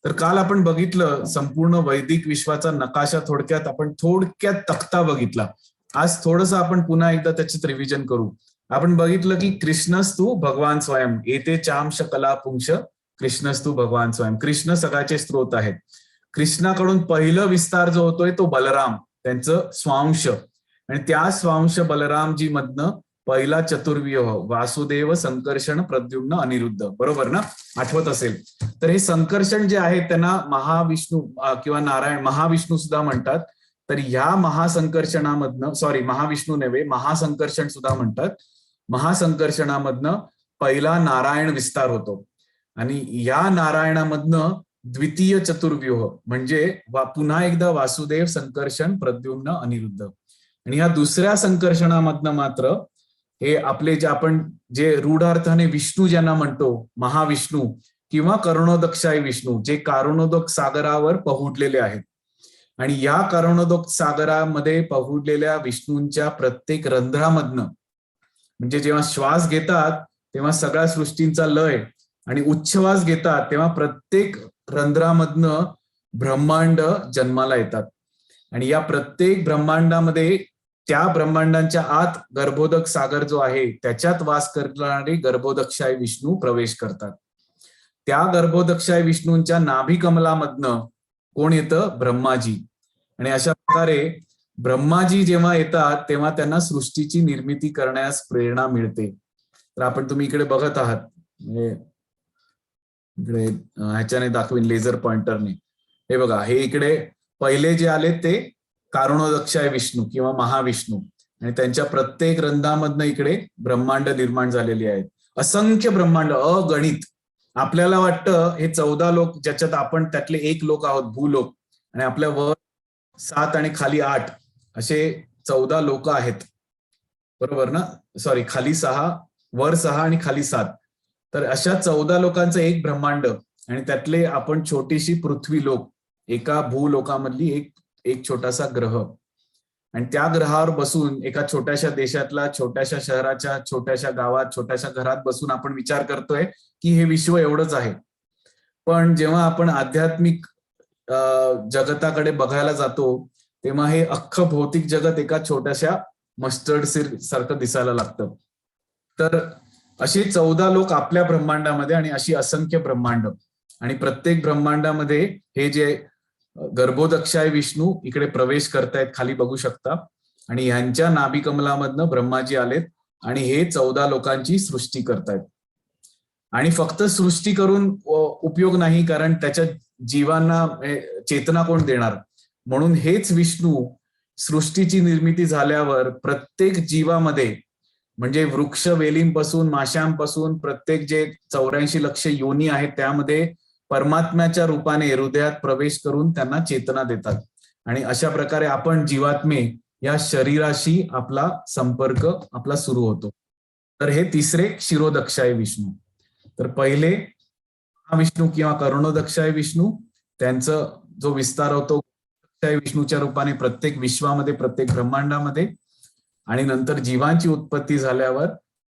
तर काल आपण बघितलं संपूर्ण वैदिक विश्वाचा नकाशा, थोडक्यात तख्ता बघितला. आज थोडंसं आपण पुन्हा एकदा त्याच्यात रिव्हिजन करू. आपण बघितलं की कृष्णस्तु भगवान स्वयं, येते चांश कला पुंश कृष्णस्तु भगवान स्वयं. कृष्ण सगळ्याचे स्त्रोत आहेत. कृष्णाकडून पहिलं विस्तार जो होतोय तो बलराम, त्यांचं स्वांश. आणि त्या स्वांश बलरामजी मधनं पहिला चतुर्व्यूह वासुदेव, संकर्षण, प्रद्युम्न, अनिरुद्ध, बरोबर ना? आठवत असेल तर हे संकर्षण जे आहे त्यांना महाविष्णू किंवा नारायण, महाविष्णू सुद्धा म्हणतात. तर ह्या महासंकर्षणामधनं, महाविष्णू नव्हे, महासंकर्षण सुद्धा म्हणतात. महासंकर्षणामधनं पहिला नारायण विस्तार होतो. आणि या नारायणामधनं द्वितीय चतुर्व्यूह म्हणजे पुन्हा एकदा वासुदेव, संकर्षण, प्रद्युम्न, अनिरुद्ध. आणि या दुसऱ्या संकर्षणामधनं मात्र हे आपले जे आपण जे रूढार्थाने विष्णू ज्यांना म्हणतो, महाविष्णू किंवा करुणोदक्षाय विष्णू, जे कारुणोदक सागरावर पहुडलेले आहेत. आणि या कारुणोदक सागरामध्ये पहुडलेल्या विष्णूंच्या प्रत्येक रंध्रामधनं म्हणजे जेव्हा श्वास घेतात तेव्हा सगळ्या सृष्टींचा लय, आणि उच्छ्वास घेतात तेव्हा प्रत्येक रंध्रामधनं ब्रह्मांड जन्माला येतात. आणि या प्रत्येक ब्रह्मांडामध्ये त्या ब्रह्मांडांच्या आत गर्भोदक सागर जो आहे त्याच्यात वास करणारे गर्भोदक्षाय विष्णू प्रवेश करतात. त्या गर्भोदक्षाय विष्णूंच्या नाभी कमलामधनं कोण येतं? ब्रह्माजी. आणि अशा प्रकारे ब्रह्माजी जेव्हा येतात तेव्हा त्यांना सृष्टीची निर्मिती करण्यास प्रेरणा मिळते. तर आपण तुम्ही इकडे बघत आहात, इकडे ह्याच्याने दाखवीन लेझर पॉइंटरने. हे बघा, हे इकडे पहिले जे आले ते कारुणोदक्षाय विष्णू किंवा महाविष्णू, आणि त्यांच्या प्रत्येक रंध्रामधनं इकडे ब्रह्मांड निर्माण झालेली आहेत. असंख्य ब्रह्मांड, अगणित. आपल्याला वाटतं हे 14 लोक, ज्याच्यात आपण त्यातले एक लोक आहोत, भूलोक, आणि आपल्या वर 7 आणि खाली 8 असे 14 लोक आहेत, बरोबर ना? खाली 6, वर 6 आणि खाली 7. तर अशा 14 लोकांचं एक ब्रह्मांड, आणि त्यातले आपण छोटीशी पृथ्वी लोक, एका भूलोकामधली एक छोटासा ग्रह. आणि त्या ग्रहावर बसून एका छोट्याशा देशातला, छोट्याशा शहराच्या, छोट्याशा गावात, छोट्याशा घरात बसून आपण विचार करतोय की हे विश्व एवढंच आहे. पण जेव्हा आपण आध्यात्मिक जगताकडे बघायला जातो तेव्हा हे अख्खं भौतिक जगत एका छोट्याशा मस्टर्ड सीड सारखं दिसायला लागतं. तर अशी 14 लोक आपल्या ब्रह्मांडामध्ये, आणि अशी असंख्य ब्रह्मांड, आणि प्रत्येक ब्रह्मांडामध्ये हे जे गर्भोदक्षाय विष्णू इकडे प्रवेश करतायत, खाली बघू शकता. आणि ह्यांच्या नाभी कमलामधनं ब्रह्माजी आलेत. आणि हे 14 लोकांची सृष्टी करतायत. आणि फक्त सृष्टी करून उपयोग नाही, कारण त्याच्या जीवांना चेतना कोण देणार. म्हणून हेच विष्णू सृष्टीची निर्मिती झाल्यावर प्रत्येक जीवामध्ये, म्हणजे वृक्ष वेलींपासून माशांपासून प्रत्येक जे 84 लक्ष योनी आहेत त्यामध्ये परमात्म्याच्या रूपाने हृदयात प्रवेश करून त्यांना चेतना देतात. आणि अशा प्रकारे आपण जीवात्मे या शरीराशी आपला संपर्क आपला सुरू होतो. तर हे तिसरे क्षीरोदक्षाय विष्णू. तर पहिले विष्णू किंवा करुणोदक्षाय विष्णू, त्यांचं जो विस्तार होतो विष्णूच्या रूपाने प्रत्येक विश्वामध्ये, प्रत्येक ब्रह्मांडामध्ये. आणि नंतर जीवांची उत्पत्ती झाल्यावर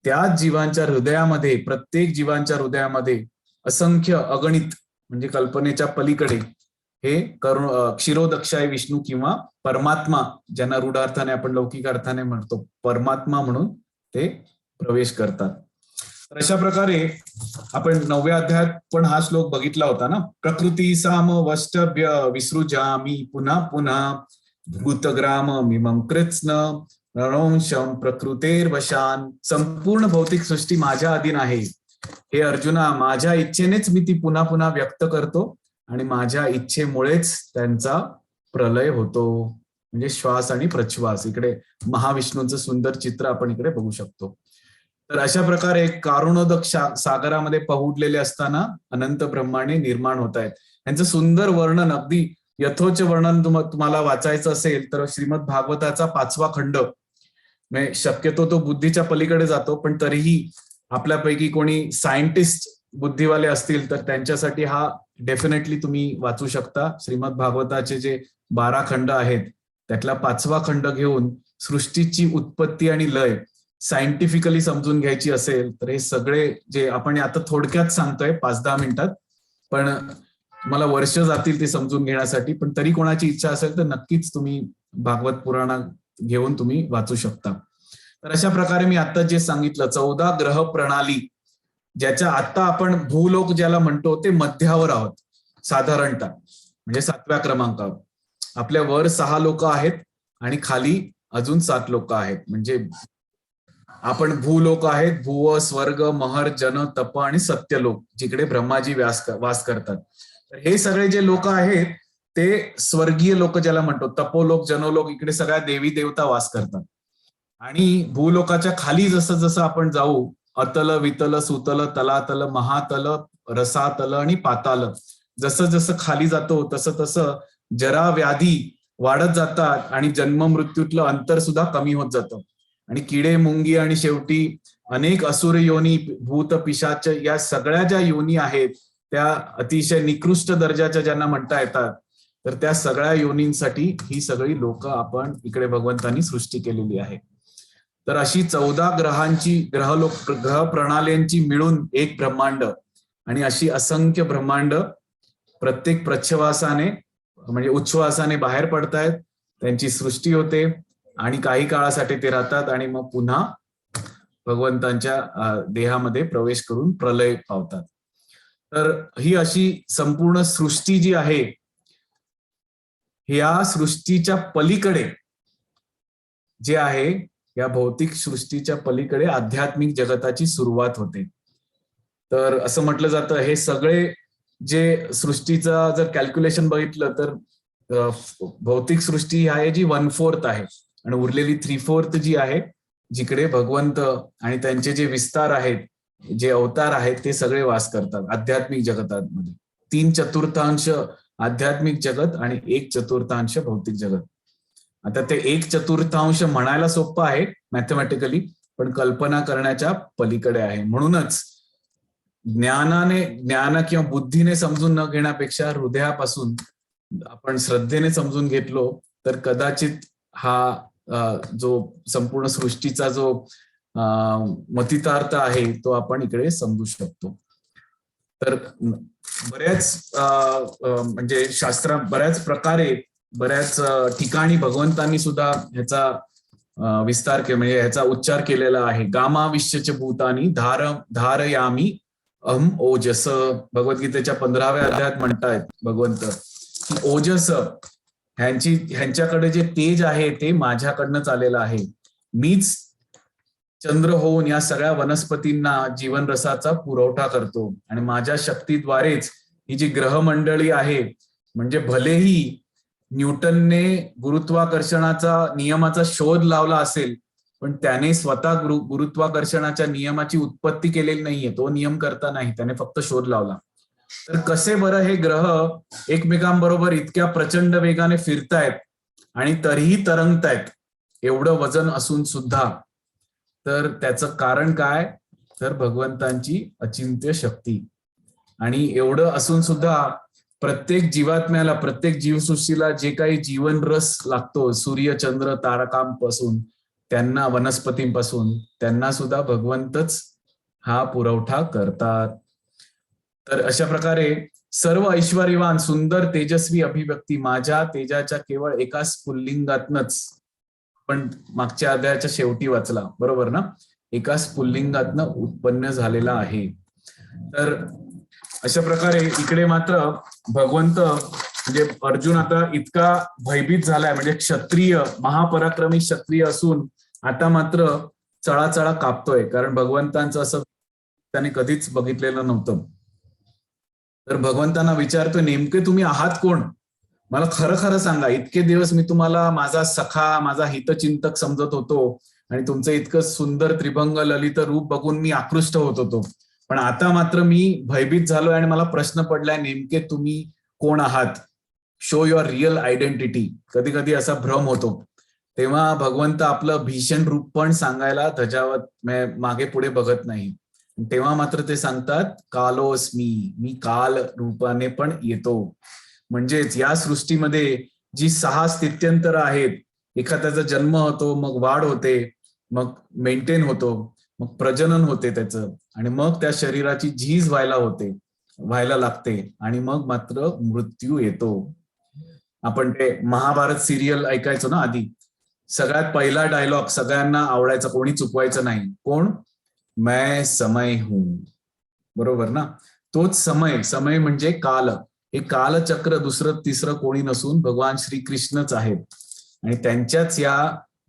त्याच जीवांच्या हृदयामध्ये, प्रत्येक जीवांच्या हृदयामध्ये असंख्य अगणित, म्हणजे कल्पनेच्या पलीकडे हे क्षीरोदक्षाय विष्णू किंवा परमात्मा, ज्यांना रूढ अर्थाने आपण लौकिक अर्थाने म्हणतो परमात्मा म्हणून, ते प्रवेश करतात. तर अशा प्रकारे आपण 9व्या अध्यायात पण हा श्लोक बघितला होता ना. प्रकृती साम वष्टभ्य विसृजामी पुन्हा पुन्हा भूतग्राम मिमं कृत्स्न नरवंशम प्रकृतेर्वशान. संपूर्ण भौतिक सृष्टी माझ्या अधीन आहे हे अर्जुना. माझ्या इच्छेनेच मी ती पुन्हा पुन्हा व्यक्त करतो आणि माझ्या इच्छेमुळेच त्यांचा प्रलय होतो. म्हणजे श्वास आणि प्रश्वास. इकडे महाविष्णूंचं सुंदर चित्र आपण इकडे बघू शकतो. तर अशा प्रकारे कारुणोदक सागरामध्ये पहुडलेले असताना अनंत ब्रह्मांडे निर्माण होत आहेत. यांचं सुंदर वर्णन, अगदी यथोच वर्णन तुम्हाला वाचायचं असेल तर श्रीमद भागवताचा 5वा खंड, म्हणजे शक्यतो तो बुद्धीच्या पलीकडे जातो, पण तरीही आपल्यापैकी कोणी सायंटिस्ट बुद्धिवाले असतील तर त्यांच्यासाठी हा डेफिनेटली तुम्ही वाचू शकता. श्रीमद भागवताचे जे 12 खंड आहेत त्यातला 5वा खंड घेऊन सृष्टीची उत्पत्ती आणि लय सायंटिफिकली समजून घ्यायची असेल तर हे सगळे जे आपण आता थोडक्यात सांगतोय 5-10 मिनिटात, पण मला वर्ष जातील ते समजून घेण्यासाठी. पण तरी कोणाची इच्छा असेल तर नक्कीच तुम्ही भागवत पुराण घेऊन तुम्ही वाचू शकता. तर अशा प्रकारे मी आता जे सांगितलं 14 ग्रह प्रणाली, ज्याच्या आता आपण भूलोक ज्याला म्हणतो ते मध्यावर आहोत साधारणतः, म्हणजे 7व्या क्रमांकावर. आपल्या वर 6 लोक आहेत आणि खाली अजून 7 लोक आहेत. म्हणजे आपण भूलोक आहेत, भुव, स्वर्ग, महर, जन, तप आणि सत्यलोक, जिकडे ब्रह्माजी वास करतात. तर हे सगळे जे लोक आहेत ते स्वर्गीय लोक ज्याला म्हणतो, तपोलोक, जनोलोक, इकडे सगळ्या देवी देवता वास करतात. आणि भूलोकाच्या खाली जसं जसं आपण जाऊ, अतल, वितल, सुतल, तलातल, महातल, रसातल आणि पाताल, जसं जसं खाली जातो तसं तसं जरा व्याधी वाढत जातात आणि जन्म मृत्यूतलं अंतर सुद्धा कमी होत जातं. आणि किडे, मुंगी आणि शेवटी अनेक असुर योनी, भूत, पिशाच, या सगळ्या ज्या योनी आहेत त्या अतिशय निकृष्ट दर्जाच्या ज्यांना म्हणता येतात, तर त्या सगळ्या योनींसाठी ही सगळी लोक आपण इकडे भगवंतांनी सृष्टी केलेली आहे. तर अशी 14 ग्रह प्रणाल्यांची मिळून एक ब्रह्मांड, आणि अशी असंख्य ब्रह्मांड प्रत्येक प्रच्छवासाने म्हणजे उच्छ्वासाने बाहेर पडतायत, त्यांची सृष्टी होते आणि काही काळासाठी ते राहतात आणि मग पुन्हा भगवंतांच्या देहामध्ये प्रवेश करून प्रलय पावतात. तर ही अशी संपूर्ण सृष्टी जी आहे, या सृष्टीच्या पलीकडे जे आहे, या भौतिक सृष्टीच्या पलीकडे आध्यात्मिक जगताची सुरुवात होते. तर असं म्हटलं जातं हे सगळे जे सृष्टीचा जर कॅल्क्युलेशन बघितलं तर भौतिक सृष्टी आहे जी 1/4 आहे आणि उरलेली 3/4 जी आहे, जिकडे भगवंत आणि त्यांचे जे विस्तार आहेत, जे अवतार आहेत, ते सगळे वास करतात आध्यात्मिक जगतामध्ये. 3/4 आध्यात्मिक जगत आणि 1/4 भौतिक जगत. आता ते 1/4 म्हणायला सोपं आहे मॅथमॅटिकली, पण कल्पना करण्याच्या पलीकडे आहे. म्हणूनच ज्ञान किंवा बुद्धीने समजून न घेण्यापेक्षा हृदयापासून आपण श्रद्धेने समजून घेतलो तर कदाचित हा जो संपूर्ण सृष्टीचा जो मतितार्थ आहे तो आपण इकडे समजू शकतो. तर बऱ्याच म्हणजे बऱ्याच प्रकारे बऱ्याच ठिकाणी भगवंतांनी सुद्धा ह्याचा विस्तार केला, म्हणजे ह्याचा उच्चार केलेला आहे. गामाविश्यच भूतानी धारयामी अहम ओजस. भगवद्गीतेच्या 15व्या अध्यायात म्हणतायत भगवंत, ओजस ह्यांच्याकडे जे तेज आहे ते माझ्याकडनंच आलेलं आहे. मीच चंद्र होऊन या सगळ्या वनस्पतींना जीवनरसाचा पुरवठा करतो. आणि माझ्या शक्तीद्वारेच ही जी ग्रहमंडळी आहे, म्हणजे भलेही न्यूटनने गुरुत्वाकर्षणाचा नियमाचा शोध लावला असेल, पण त्याने स्वतः गुरुत्वाकर्षणाच्या नियमाची उत्पत्ती केलेली नाहीये. तो नियम करता नाही, त्याने फक्त शोध लावला. तर कसे बरं हे ग्रह एकमेकांबरोबर इतक्या प्रचंड वेगाने फिरतायत आणि तरीही तरंगतायत, एवढं वजन असून सुद्धा? तर त्याचं कारण काय? तर भगवंतांची अचिंत्य शक्ती. आणि एवढं असून सुद्धा प्रत्येक जीवात्म्याला, प्रत्येक जीवसृष्टीला जे काही जीवन रस लागतो, सूर्य चंद्र तारकांपासून, त्यांना वनस्पतींपासून, त्यांना सुद्धा भगवंतच हा पुरवठा करतात. तर अशा प्रकारे सर्व ऐश्वर्यवान सुंदर तेजस्वी अभिव्यक्ती माझ्या तेजाच्या केवळ एकाच पुल्लिंगातनच, पण मागच्या अध्यायाच्या शेवटी वाचला बरोबर ना, एकाच पुल्लिंगातनं उत्पन्न झालेला आहे. तर अशा प्रकारे इकडे मात्र भगवंत म्हणजे अर्जुन आता इतका भयभीत झालाय, म्हणजे क्षत्रिय, महापराक्रमी क्षत्रिय असून आता मात्र चळाचळा कापतोय, कारण भगवंतांचं असं त्याने कधीच बघितलेलं नव्हतं. तर भगवंतांना विचारतो, नेमके तुम्ही आहात कोण? मला खरं खरं सांगा. इतके दिवस मी तुम्हाला माझा सखा, माझा हितचिंतक समजत होतो आणि तुमचं इतकं सुंदर त्रिभंग ललित रूप बघून मी आकृष्ट होत होतो, पण आता मात्र मी भयभीत झालोय आणि मला प्रश्न पडलाय, नेमके तुम्ही कोण आहात? Show your real identity. कधी कधी असा भ्रम होतो, तेव्हा भगवंत आपलं भीषण रूप पण सांगायला धजावत मागे पुढे बघत नाही. तेव्हा मात्र ते सांगतात, कालोस्मी, मी काल रूपाने पण येतो. म्हणजेच या सृष्टीमध्ये जी 6 स्थित्यंतर आहेत, एखाद्याचा जन्म होतो, मग वाढ होते, मग मेंटेन होतो, मग प्रजनन होते त्याचं, आणि मग त्या शरीराची झीज व्हायला लागते, आणि मग मात्र मृत्यू येतो. आपण ते महाभारत सिरियल ऐकायचो ना आधी, सगळ्यात पहिला डायलॉग सगळ्यांना आवडायचा, कोणी चुकवायचं नाही. कोण? मैं समय हूं. बरोबर ना? तोच समय म्हणजे काल. हे कालचक्र दुसरं तिसरं कोणी नसून भगवान श्रीकृष्णच आहेत. आणि त्यांच्याच या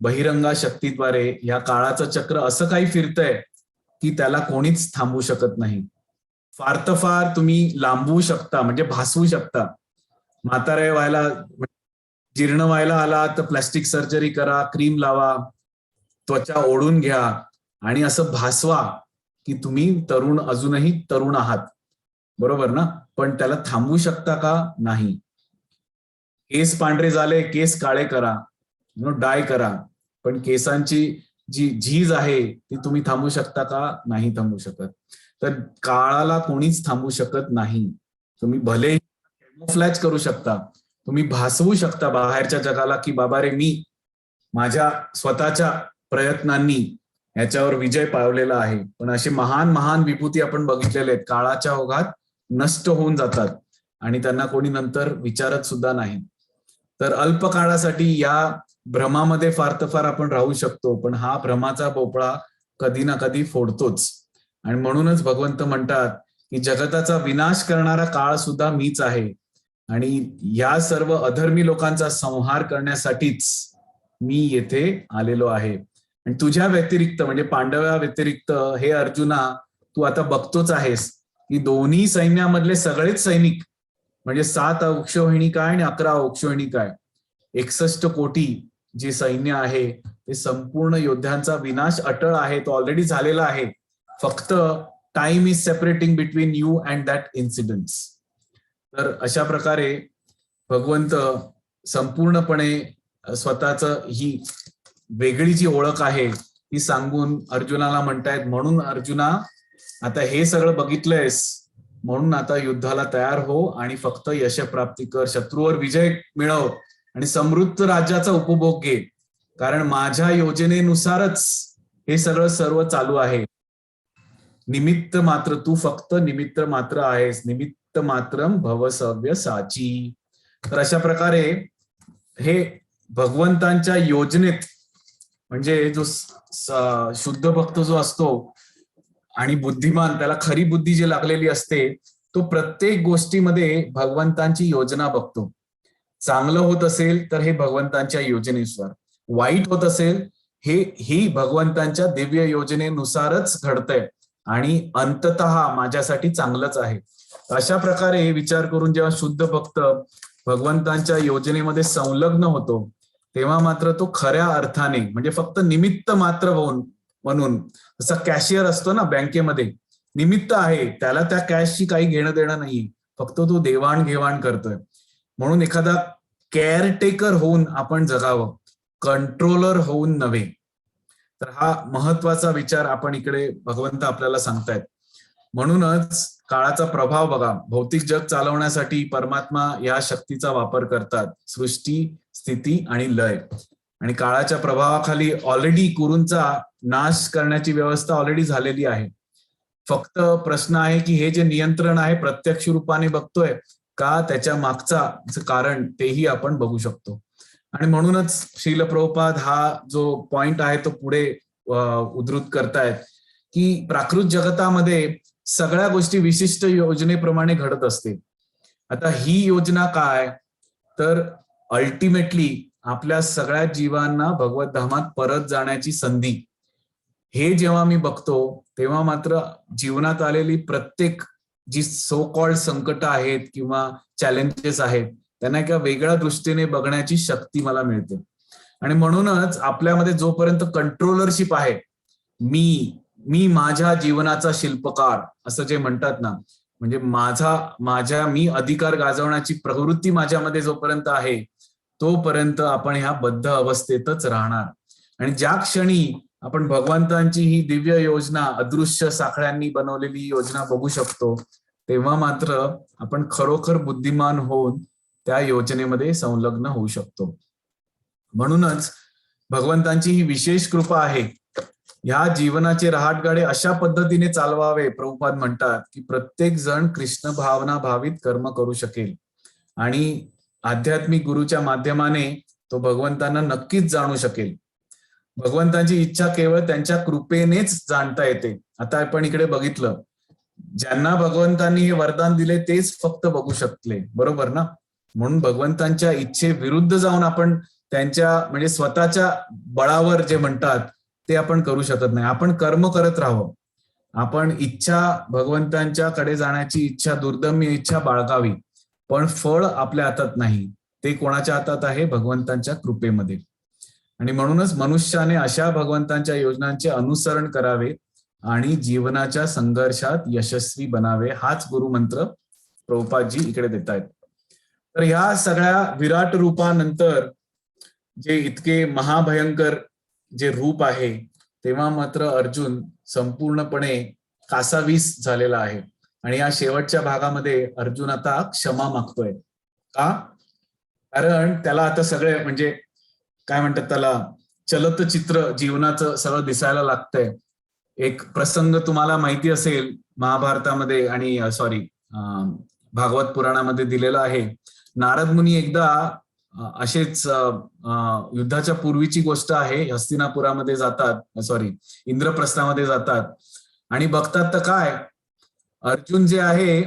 बहिरंगा शक्तीद्वारे या काळाचं चक्र असं काही फिरतंय की त्याला कोणीच थांबवू शकत नाही. फार तर फार तुम्ही लांबवू शकता, म्हणजे भासवू शकता. म्हातारे व्हायला, जीर्ण व्हायला आला तर प्लास्टिक सर्जरी करा, क्रीम लावा, त्वचा ओढून घ्या आणि असं भासवा की तुम्ही तरुण, अजूनही तरुण आहात. बरोबर ना? पण त्याला थांबवू शकता का? नाही. केस पांढरे झाले, केस काळे करा, डाय करा, पण केसांची जी झीज आहे ती तुम्ही थांबवू शकता का? नाही थांबवू शकत. तर काळाला कोणीच थांबवू शकत नाही. तुम्ही भले कॅमोफ्लॅज करू शकता, तुम्ही भासवू शकता बाहेरच्या जगाला की बाबा रे, मी माझ्या स्वतःच्या प्रयत्नांनी ह्याच्यावर विजय पावलेला आहे. पण असे महान महान विभूती आपण बघितलेले आहेत, काळाच्या ओघात नष्ट होऊन जातात आणि त्यांना कोणी नंतर विचारत सुद्धा नाही. तर अल्प काळासाठी या भ्रमामध्ये फार तर फार आपण राहू शकतो, पण हा भ्रमाचा भोपळा कधी ना कधी फोडतोच. आणि म्हणूनच भगवंत म्हणतात की जगताचा विनाश करणारा काळ सुद्धा मीच आहे, आणि या सर्व अधर्मी लोकांचा संहार करण्यासाठीच मी येथे आलेलो आहे. आणि तुझ्या व्यतिरिक्त, म्हणजे पांडव्या व्यतिरिक्त हे अर्जुना, तू आता बघतोच आहेस की दोन्ही सैन्यामधले सगळेच सैनिक, म्हणजे 7 अक्षौहिणी काय आणि 11 अक्षौहिणी काय, 61 कोटी जे सैन्य आहे ते संपूर्ण योद्ध्यांचा विनाश अटळ आहे, तो ऑलरेडी झालेला आहे. फक्त time is separating between you and that incidents. तर अशा प्रकारे भगवंत संपूर्णपणे स्वतःच ही वेगळी जी ओळख आहे ती सांगून अर्जुनाला म्हणतायत, म्हणून अर्जुना आता हे सगळं बघितलंयस, म्हणून आता युद्धाला तयार हो आणि फक्त यशप्राप्ती कर, शत्रूवर विजय मिळव आणि समृद्ध राज्याचा उपभोग घे, कारण माझ्या योजनेनुसारच हे सगळं सर्व चालू आहे. निमित्त मात्र, तू फक्त निमित्त मात्र आहेस, निमित्त मात्रम भव सव्य साची. तर अशा प्रकारे हे भगवंतांच्या योजनेत, म्हणजे जो शुद्ध भक्त जो असतो आणि बुद्धिमान, त्याला खरी बुद्धी जी लागलेली असते, तो प्रत्येक गोष्टीमध्ये भगवंतांची योजना बघतो. चांगलं होत असेल तर हे भगवंतांच्या योजनेनुसार, वाईट होत असेल ही भगवंतांच्या दिव्य योजनेनुसारच घडतंय आणि अंततः माझ्यासाठी चांगलंच आहे. अशा प्रकारे विचार करून जेव्हा शुद्ध भक्त भगवंतांच्या योजनेमध्ये संलग्न होतो, तेव्हा मात्र तो खऱ्या अर्थाने, म्हणजे फक्त निमित्त मात्र होऊन म्हणून, जसा कॅशियर असतो ना बँकेमध्ये, निमित्त आहे, त्याला त्या कॅशची काही घेणं देणं नाहीये, फक्त तो देवाणघेवाण करतोय. म्हणून एखादा केअरटेकर होऊन आपण जगावं, कंट्रोलर होऊन नव्हे. तर हा महत्वाचा विचार आपण इकडे भगवंत आपल्याला सांगतायत. म्हणूनच काळाचा प्रभाव बघा, भौतिक जग चालवण्यासाठी परमात्मा या शक्तीचा वापर करतात, सृष्टी, स्थिती आणि लय. आणि काळाच्या प्रभावाखाली ऑलरेडी कुरूंचा नाश करण्याची व्यवस्था ऑलरेडी झालेली आहे. फक्त प्रश्न आहे की हे जे नियंत्रण आहे प्रत्यक्ष रूपाने बघतोय का, त्याच्या मागचा कारण तेही आपण बघू शकतो. आणि म्हणूनच श्रील प्रभुपाद हा जो पॉइंट आहे तो पुढे उद्धृत करतायत की प्राकृत जगतामध्ये सगळ्या गोष्टी विशिष्ट योजनेप्रमाणे घडत असते. आता ही योजना काय, तर अल्टिमेटली आपल्या सगळ्या जीवांना भगवत धामात परत जाण्याची संधी. हे जेव्हा मी बघतो तेव्हा मात्र जीवनात आलेली प्रत्येक जी सो कॉल्ड संकट आहेत किंवा चॅलेंजेस आहेत त्यांना एका वेगळ्या दृष्टीने बघण्याची शक्ती मला मिळते. आणि म्हणूनच आपल्यामध्ये जोपर्यंत कंट्रोलरशिप आहे, मी माझ्या जीवनाचा शिल्पकार असं जे म्हणतात ना, म्हणजे मी अधिकार गाजवण्याची प्रवृत्ती माझ्यामध्ये जोपर्यंत आहे तोपर्यंत आपण ह्या बद्ध अवस्थेतच राहणार. आणि ज्या क्षणी आपण भगवंतांची ही दिव्य योजना, अदृश्य साखळ्यांनी बनवलेली योजना बघू शकतो, तेव्हा मात्र आपण खरोखर बुद्धिमान होऊन त्या योजनेमध्ये संलग्न होऊ शकतो. म्हणूनच भगवंतांची ही विशेष कृपा आहे. ह्या जीवनाचे रहाटगाडे अशा पद्धतीने चालवावे, प्रभुपाद म्हणतात की प्रत्येक जण कृष्ण भावना भावित कर्म करू शकेल आणि आध्यात्मिक गुरुच्या माध्यमाने तो भगवंतांना नक्कीच जाणू शकेल. भगवंतांची इच्छा केवळ त्यांच्या कृपेनेच जाणता येते. आता आपण इकडे बघितलं, ज्यांना भगवंतांनी हे वरदान दिले तेच फक्त बघू शकले, बरोबर ना. म्हणून भगवंतांच्या इच्छे विरुद्ध जाऊन आपण त्यांच्या म्हणजे स्वतःच्या बळावर जे म्हणतात ते आपण करू शकत नाही. आपण कर्म करत राहावं. आपण इच्छा भगवंतांच्या कडे जाण्याची इच्छा, दुर्दम्य इच्छा बाळगावी, पण फळ आपल्या हातात नाही, ते कोणाच्या हातात आहे, भगवंतांच्या कृपेमध्ये. आणि म्हणूनच मनुष्याने अशा भगवंतांच्या योजनांचे अनुसरण करावे आणि जीवनाच्या संघर्षात यशस्वी बनावे, हाच गुरुमंत्र प्रभुपादजी इकडे देत आहेत. तर ह्या सगळ्या विराट रूपानंतर जे इतके महाभयंकर जे रूप आहे, तेव्हा मात्र अर्जुन संपूर्णपणे कासावीस झालेला आहे. आणि या शेवटच्या भागामध्ये अर्जुन आता क्षमा मागतोय. का? कारण त्याला आता सगळे म्हणजे काय म्हणतात त्याला, चलतचित्र जीवनाचं सगळं दिसायला लागतंय. एक प्रसंग तुम्हाला माहिती असेल, महाभारतामध्ये आणि भागवत पुराणामध्ये दिलेला आहे. नारद मुनी एकदा असेच युद्धाच्या पूर्वीची गोष्ट आहे, हस्तिनापुरामध्ये जातात, इंद्रप्रस्थामध्ये जातात आणि बघतात तर काय, अर्जुन जे आहे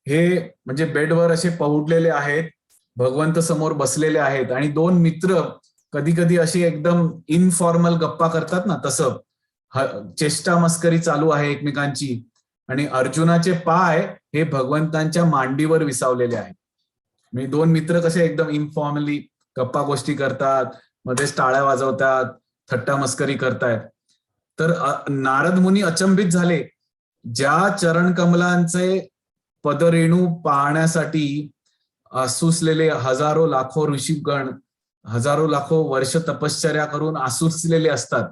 हे म्हणजे बेडवर असे पहुडलेले आहेत, भगवंत समोर बसलेले आहेत आणि दोन मित्र कधी कधी अशी एकदम इनफॉर्मल गप्पा करतात ना, तसं चेष्टा मस्करी चालू आहे एकमेकांची. आणि अर्जुनाचे पाय हे भगवंतांच्या मांडीवर विसावलेले आहेत. म्हणजे दोन मित्र कसे एकदम इनफॉर्मली गप्पा गोष्टी करतात, मध्येच टाळ्या वाजवतात, थट्टा मस्करी करतायत. तर नारद मुनी अचंबित झाले. ज्या चरण कमलांचे पदरेणू पाहण्यासाठी आसुसलेले हजारो लाखो ऋषीगण हजारो लाखो वर्ष तपश्चर्या करून आसुसलेले असतात,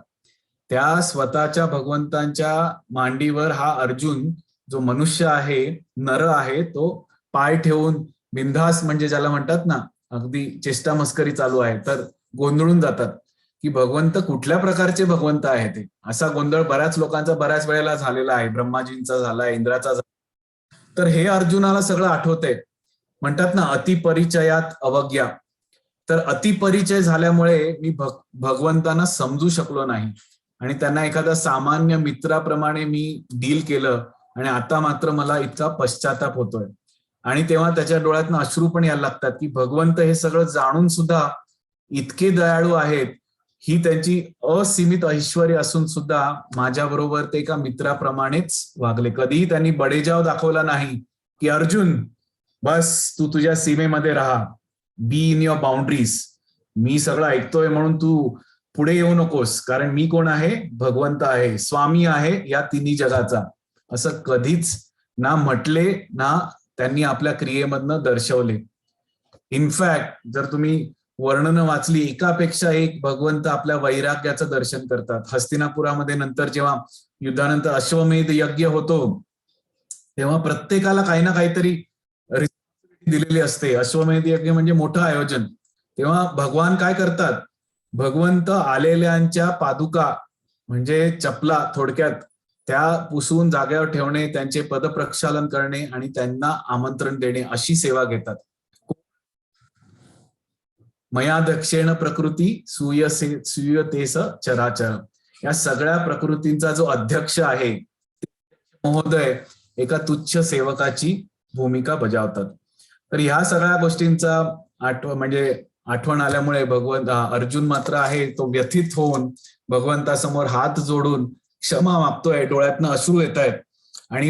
त्या स्वतःच्या भगवंतांच्या मांडीवर हा अर्जुन जो मनुष्य आहे, नर आहे, तो पाय ठेवून बिंदास, म्हणजे ज्याला म्हणतात ना अगदी चेष्टा मस्करी चालू आहे, तर गोंधळून जातात की भगवंत कुठल्या प्रकारचे भगवंत आहे ते. असा गोंधळ बऱ्याच लोकांचा बऱ्याच वेळेला झालेला आहे, ब्रह्माजींचा झालाय, इंद्राचा झाला. तर हे अर्जुनाला सगळं आठवतंय. म्हणतात ना अतिपरिचयात अवज्ञा. तर अतिपरिचय झाल्यामुळे मी भगवंतांना समजू शकलो नाही आणि त्यांना एखाद्या सामान्य मित्राप्रमाणे मी डील केलं आणि आता मात्र मला इतका पश्चाताप होतोय. आणि तेव्हा त्याच्या डोळ्यातनं अश्रू पण यायला लागतात की भगवंत हे सगळं जाणून सुद्धा इतके दयाळू आहेत, ही त्यांची असीमित ऐश्वर्य असून सुद्धा माझ्याबरोबर ते एका मित्राप्रमाणेच वागले. कधीही त्यांनी बडेजाव दाखवला नाही की अर्जुन बस तू तुझ्या सीमेमध्ये राहा, बी इन युअर बाउंड्रीज, मी सगळं ऐकतोय म्हणून तू पुढे येऊ नकोस, कारण मी कोण आहे, भगवंत आहे, स्वामी आहे या तिन्ही जगाचा, असं कधीच ना म्हटले ना त्यांनी आपल्या क्रियेमधनं दर्शवले. इनफॅक्ट जर तुम्ही वर्णनं वाचली, एकापेक्षा एक भगवंत आपल्या वैराग्याचं दर्शन करतात. हस्तिनापुरामध्ये नंतर जेव्हा युद्धानंतर अश्वमेध यज्ञ होतो तेव्हा प्रत्येकाला काही ना काहीतरी दिलेली असते. अश्वमेध यज्ञ म्हणजे मोठं आयोजन. तेव्हा भगवान काय करतात, भगवंत आलेल्यांच्या पादुका म्हणजे चपला थोडक्यात त्या पुसून जागेवर ठेवणे, त्यांचे पदप्रक्षालन करणे आणि त्यांना आमंत्रण देणे अशी सेवा घेतात. मया दक्षेण प्रकृती सूयतेस चराचर, या सगळ्या प्रकृतींचा जो अध्यक्ष आहे महोदय एका तुच्छ सेवकाची भूमिका बजावतात. तर ह्या सगळ्या गोष्टींचा आठवण आल्यामुळे भगवंत अर्जुन मात्र आहे तो व्यथित होऊन भगवंतासमोर हात जोडून क्षमा मागतोय, डोळ्यातनं अश्रू येत आहेत आणि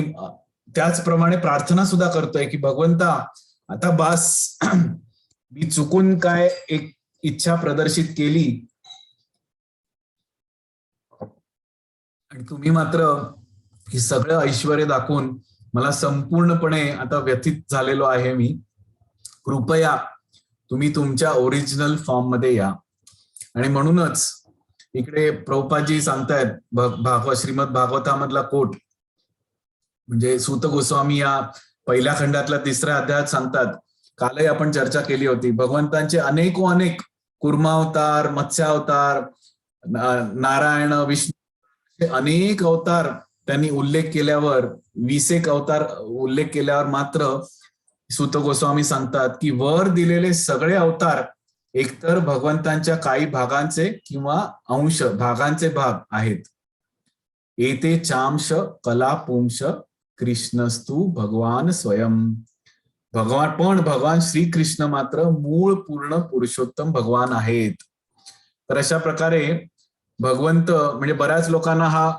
त्याचप्रमाणे प्रार्थना सुद्धा करतोय की भगवंता आता बास, मी चुकून काय एक इच्छा प्रदर्शित केली आणि तुम्ही मात्र हे सगळं ऐश्वर्य दाखवून मला संपूर्णपणे आता व्यथित झालेलो आहे मी, कृपया तुम्ही तुमच्या ओरिजिनल फॉर्म मध्ये या. आणि म्हणूनच इकडे प्रभुपादजी सांगतायत श्रीमद भागवतामधला कोट, म्हणजे सूत गोस्वामी या पहिल्या खंडातल्या 3ऱ्या अध्यायात सांगतात, कालही आपण चर्चा केली होती, भगवंतांचे अनेक कुर्मावतार, मत्स्यावतार, नारायण, विष्णू अनेक अवतार त्यांनी उल्लेख केल्यावर 20 अवतार उल्लेख केल्यावर मात्र सूत गोस्वामी सांगतात की वर दिलेले सगळे अवतार एकतर भगवंतांच्या काही भागांचे किंवा अंश भागांचे भाग आहेत. एते चांश कला पुंश कृष्णस्तु भगवान स्वयं. भगवान श्रीकृष्ण मात्र मूळ पूर्ण पुरुषोत्तम भगवान आहेत. तर अशा प्रकारे भगवंत म्हणजे बऱ्याच लोकांना हा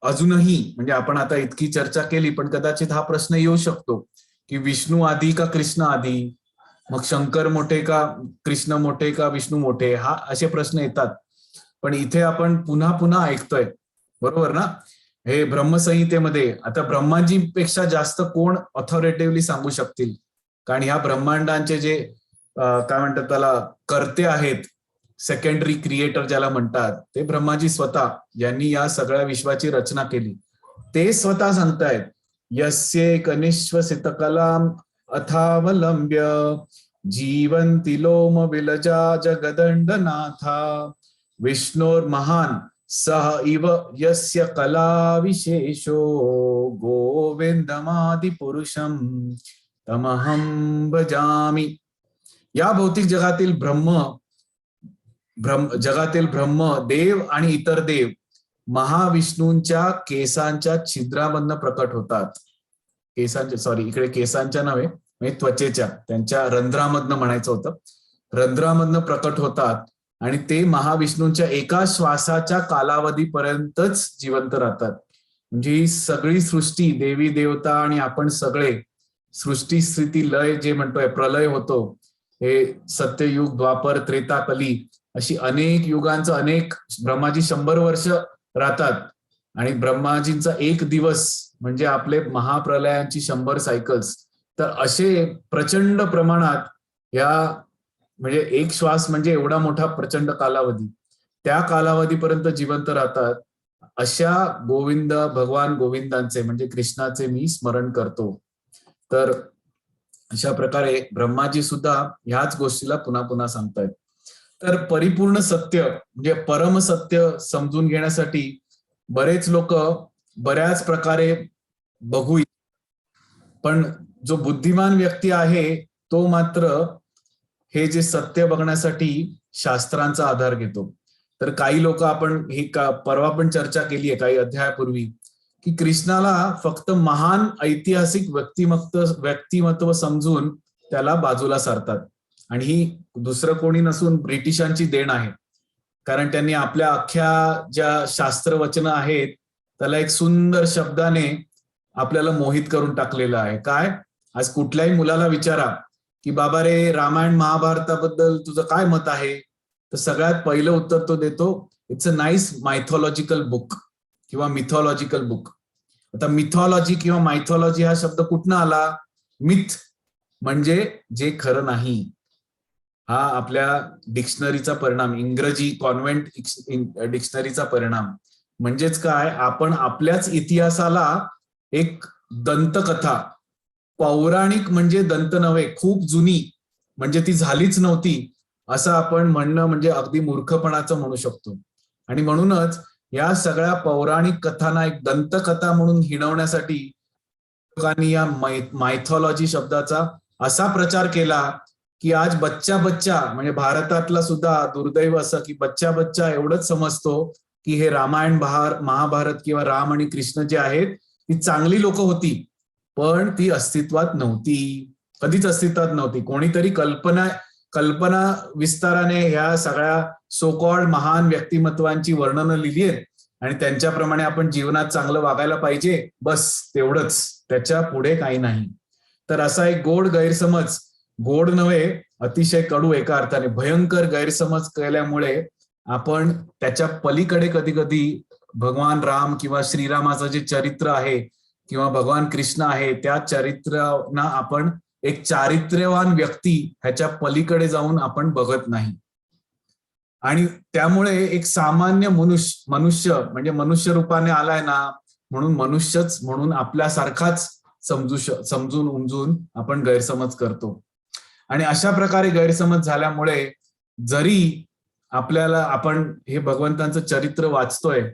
अजूनही, म्हणजे आपण आता इतकी चर्चा केली पण कदाचित हा प्रश्न येऊ शकतो की विष्णू आधी का कृष्ण आधी, मग शंकर मोठे का कृष्ण मोठे का विष्णू मोठे, हा असे प्रश्न येतात. पण इथे आपण पुन्हा पुन्हा ऐकतोय, बरोबर ना, हे ब्रह्मसंहितेमध्ये आता ब्रह्माजीपेक्षा जास्त कोण ऑथॉरिटेटिव्हली सांगू शकतील, कारण ह्या ब्रह्मांडांचे जे काय म्हणतात त्याला कर्ते आहेत, सेकंडरी क्रिएटर ज्याला म्हणतात, ते ब्रह्माजी स्वतः, ज्यांनी या सगळ्या विश्वाची रचना केली, ते स्वतः सांगतायत यस्ये कनिश्वसित कलाम अथावलंब्य जीवंती लोम विलजा जगदंडनाथा विष्णोर महान सह इव यस्य कला विशेषो गोविंदमादि पुरुषम तमहं भजामि. या भौतिक जगातील जगातील ब्रह्म देव आणि इतर देव महाविष्णूंच्या केसांच्या छिद्रामधनं प्रकट होतात. इकडे केसांच्या नव्हे, म्हणजे त्वचेच्या, त्यांच्या रंध्रामधनं म्हणायचं होतं, रंध्रामधनं प्रकट होतात आणि ते महाविष्णूंच्या एका श्वासाच्या कालावधीपर्यंतच जिवंत राहतात. म्हणजे ही सगळी सृष्टी, देवी देवता आणि आपण सगळे, सृष्टी स्थिती लय जे म्हणतोय, प्रलय होतो, हे सत्ययुग, द्वापर, त्रेता, कली अशी अनेक युगांचं अनेक, ब्रह्माजी 100 वर्ष राहतात आणि ब्रह्माजींचा एक दिवस म्हणजे आपले महाप्रलयांची 100 सायकल्स. तर असे प्रचंड प्रमाणात या, म्हणजे एक श्वास म्हणजे एवढा मोठा प्रचंड कालावधी, त्या कालावधीपर्यंत जिवंत राहतात. अशा भगवान गोविंदांचे म्हणजे कृष्णाचे मी स्मरण करतो. तर अशा प्रकारे ब्रह्माजी सुद्धा ह्याच गोष्टीला पुन्हा पुन्हा सांगतायत. तर परिपूर्ण सत्य म्हणजे परम सत्य समजून घेण्यासाठी बरेच लोक बऱ्याच प्रकारे बघू, पण जो बुद्धिमान व्यक्ती आहे तो मात्र हे जे सत्य बघण्यासाठी शास्त्रांचा आधार घेतो. तर काही लोक, आपण ही परवा पण चर्चा केली आहे काही अध्यायापूर्वी, की कृष्णाला फक्त महान ऐतिहासिक व्यक्तिमत्व समजून त्याला बाजूला सारतात आणि ही दुसरं कोणी नसून ब्रिटिशांची देण आहे. कारण त्यांनी आपल्या अख्ख्या ज्या शास्त्रवचनं आहेत त्याला एक सुंदर शब्दाने आपल्याला मोहित करून टाकलेलं आहे. काय? आज कुठल्याही मुलाला विचारा की बाबा रे, रामायण महाभारताबद्दल तुझं काय मत आहे, तर सगळ्यात पहिलं उत्तर तो देतो, it's a nice mythological book किंवा मिथॉलॉजिकल बुक. आता मिथॉलॉजी किंवा मायथॉलॉजी हा शब्द कुठनं आला? मिथ म्हणजे जे खरं नाही. हा आपल्या डिक्शनरीचा परिणाम, इंग्रजी कॉन्व्हेंट डिक्शनरीचा परिणाम. म्हणजेच काय, आपण आपल्याच इतिहासाला एक दंतकथा, पौराणिक म्हणजे दंत नव्हे, खूप जुनी म्हणजे ती झालीच नव्हती असं आपण म्हणणं म्हणजे अगदी मूर्खपणाचं म्हणू शकतो. आणि म्हणूनच या सगळ्या पौराणिक कथांना एक दंतकथा म्हणून हिणवण्यासाठी लोकांनी या मायथॉलॉजी शब्दाचा असा प्रचार केला की आज बच्चा बच्चा म्हणजे भारतातला सुद्धा दुर्दैव असं की बच्चा बच्चा एवढंच समजतो की हे रामायण महाभारत किंवा राम आणि कृष्ण जे आहेत ती चांगली लोक होती, पण ती अस्तित्वात नव्हती, कधीच अस्तित्वात नव्हती. कोणीतरी कल्पना विस्ताराने ह्या सगळ्या सो कॉल्ड महान व्यक्तिमत्वांची वर्णनं लिहिली आहेत आणि त्यांच्याप्रमाणे आपण जीवनात चांगलं वागायला पाहिजे, बस तेवढंच, त्याच्या पुढे काही नाही. तर असा एक गोड गैरसमज, गोड नव्हे अतिशय कडू एका अर्थाने भयंकर गैरसमज केल्यामुळे आपण त्याच्या पलीकडे कधी कधी भगवान राम किंवा श्रीरामाचं जे चरित्र आहे किंवा भगवान कृष्ण आहे त्या चरित्रांना आपण एक चारित्र्यवान व्यक्ती ह्याच्या पलीकडे जाऊन आपण बघत नाही. आणि त्यामुळे एक सामान्य मनुष्य म्हणजे मनुष्य रूपाने आलाय ना म्हणून मनुष्यच म्हणून आपल्यासारखाच समजून उमजून आपण गैरसमज करतो. आणि अशा प्रकारे गैरसमज झाल्यामुळे जरी आपल्याला आपण हे भगवंतांचं चरित्र वाचतोय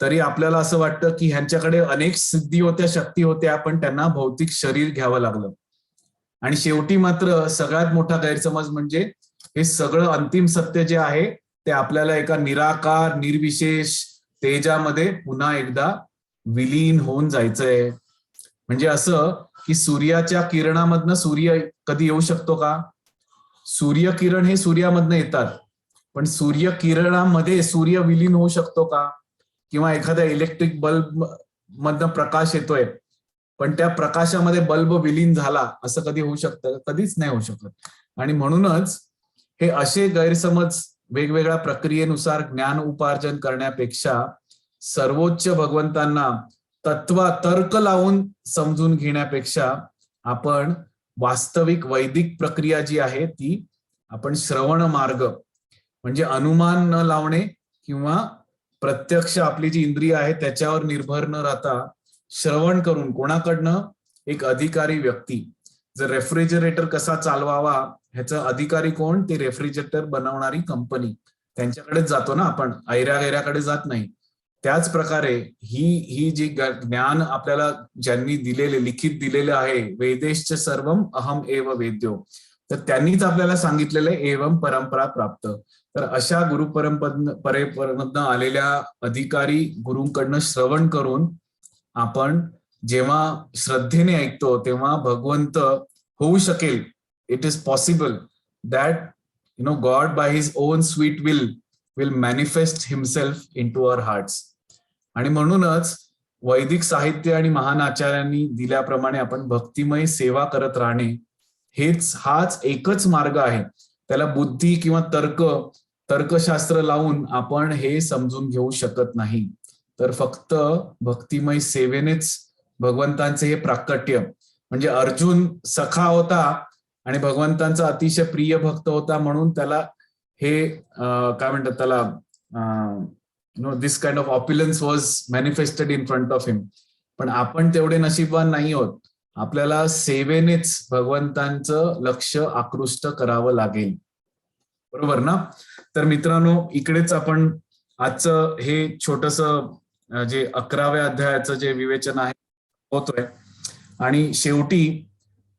तरी आपल्याला असं वाटतं की ह्यांच्याकडे अनेक सिद्धी होत्या, शक्ती होत्या, पण त्यांना भौतिक शरीर घ्यावं लागलं. आणि शेवटी मात्र सगळ्यात मोठा गैरसमज म्हणजे हे सगळं अंतिम सत्य जे आहे ते आपल्याला एका निराकार निर्विशेष तेजामध्ये पुन्हा एकदा विलीन होऊन जायचंय. म्हणजे असं की सूर्याच्या किरणामधनं सूर्य कधी येऊ शकतो का? सूर्यकिरण हे सूर्यामधनं येतात, पण सूर्यकिरणामध्ये सूर्य विलीन होऊ शकतो का? किंवा एखाद्या इलेक्ट्रिक बल्ब मधनं प्रकाश येतोय पण त्या प्रकाशामध्ये बल्ब विलीन झाला असं कधी होऊ शकतं? कधीच नाही होऊ शकत. आणि म्हणूनच हे असे गैरसमज वेगवेगळ्या प्रक्रियेनुसार ज्ञान उपार्जन करण्यापेक्षा सर्वोच्च भगवंतांना तर्क लावून समजून घेण्यापेक्षा आपण वास्तविक वैदिक प्रक्रिया जी आहे ती आपण श्रवण मार्ग म्हणजे अनुमान न लावणे किंवा प्रत्यक्ष आपली जी इंद्रिय आहे त्याच्यावर निर्भर न राहता श्रवण करून, कोणाकडनं? एक अधिकारी व्यक्ती. जर रेफ्रिजरेटर कसा चालवावा ह्याचा अधिकारी कोण? ते रेफ्रिजरेटर बनवणारी कंपनी, त्यांच्याकडेच जातो ना आपण, ऐऱ्यागैऱ्याकडे जात नाही. त्याच प्रकारे ही जी ज्ञान आपल्याला ज्यांनी दिलेले, लिखित दिलेलं आहे, वेदेश्च सर्वम अहम एव वेद्यो, तर त्यांनीच आपल्याला सांगितलेलं आहे एवम परंपरा प्राप्त. तर अशा गुरुपरंपरेमधनं आलेल्या अधिकारी गुरुंकडनं श्रवण करून आपण जेव्हा श्रद्धेने ऐकतो तेव्हा भगवंत होऊ शकेल. It is possible that God by his own sweet will manifest himself into our hearts. आणि म्हणूनच वैदिक साहित्य आणि महान आचार्यांनी दिल्याप्रमाणे आपण भक्तिमय सेवा करत राहणे हाच एकच मार्ग आहे. त्याला बुद्धी किंवा तर्कशास्त्र लावून आपण हे समजून घेऊ शकत नाही. तर फक्त भक्तिमय सेवेनेच भगवंतांचे हे प्राकट्य, म्हणजे अर्जुन सखा होता आणि भगवंतांचा अतिशय प्रिय भक्त होता म्हणून त्याला हे काय म्हणतात त्याला this kind of opulence was manifested in front of him. पण आपण तेवढे नशीबवान नाही होत. आपल्याला सेवेनेच भगवंतांचं लक्ष आकृष्ट करावं लागेल. बरोबर ना? तर मित्रांनो, इकडेच आपण आजचं हे छोटंसं जे 11व्या अध्यायाचं जे विवेचन आहे होतोय. आणि शेवटी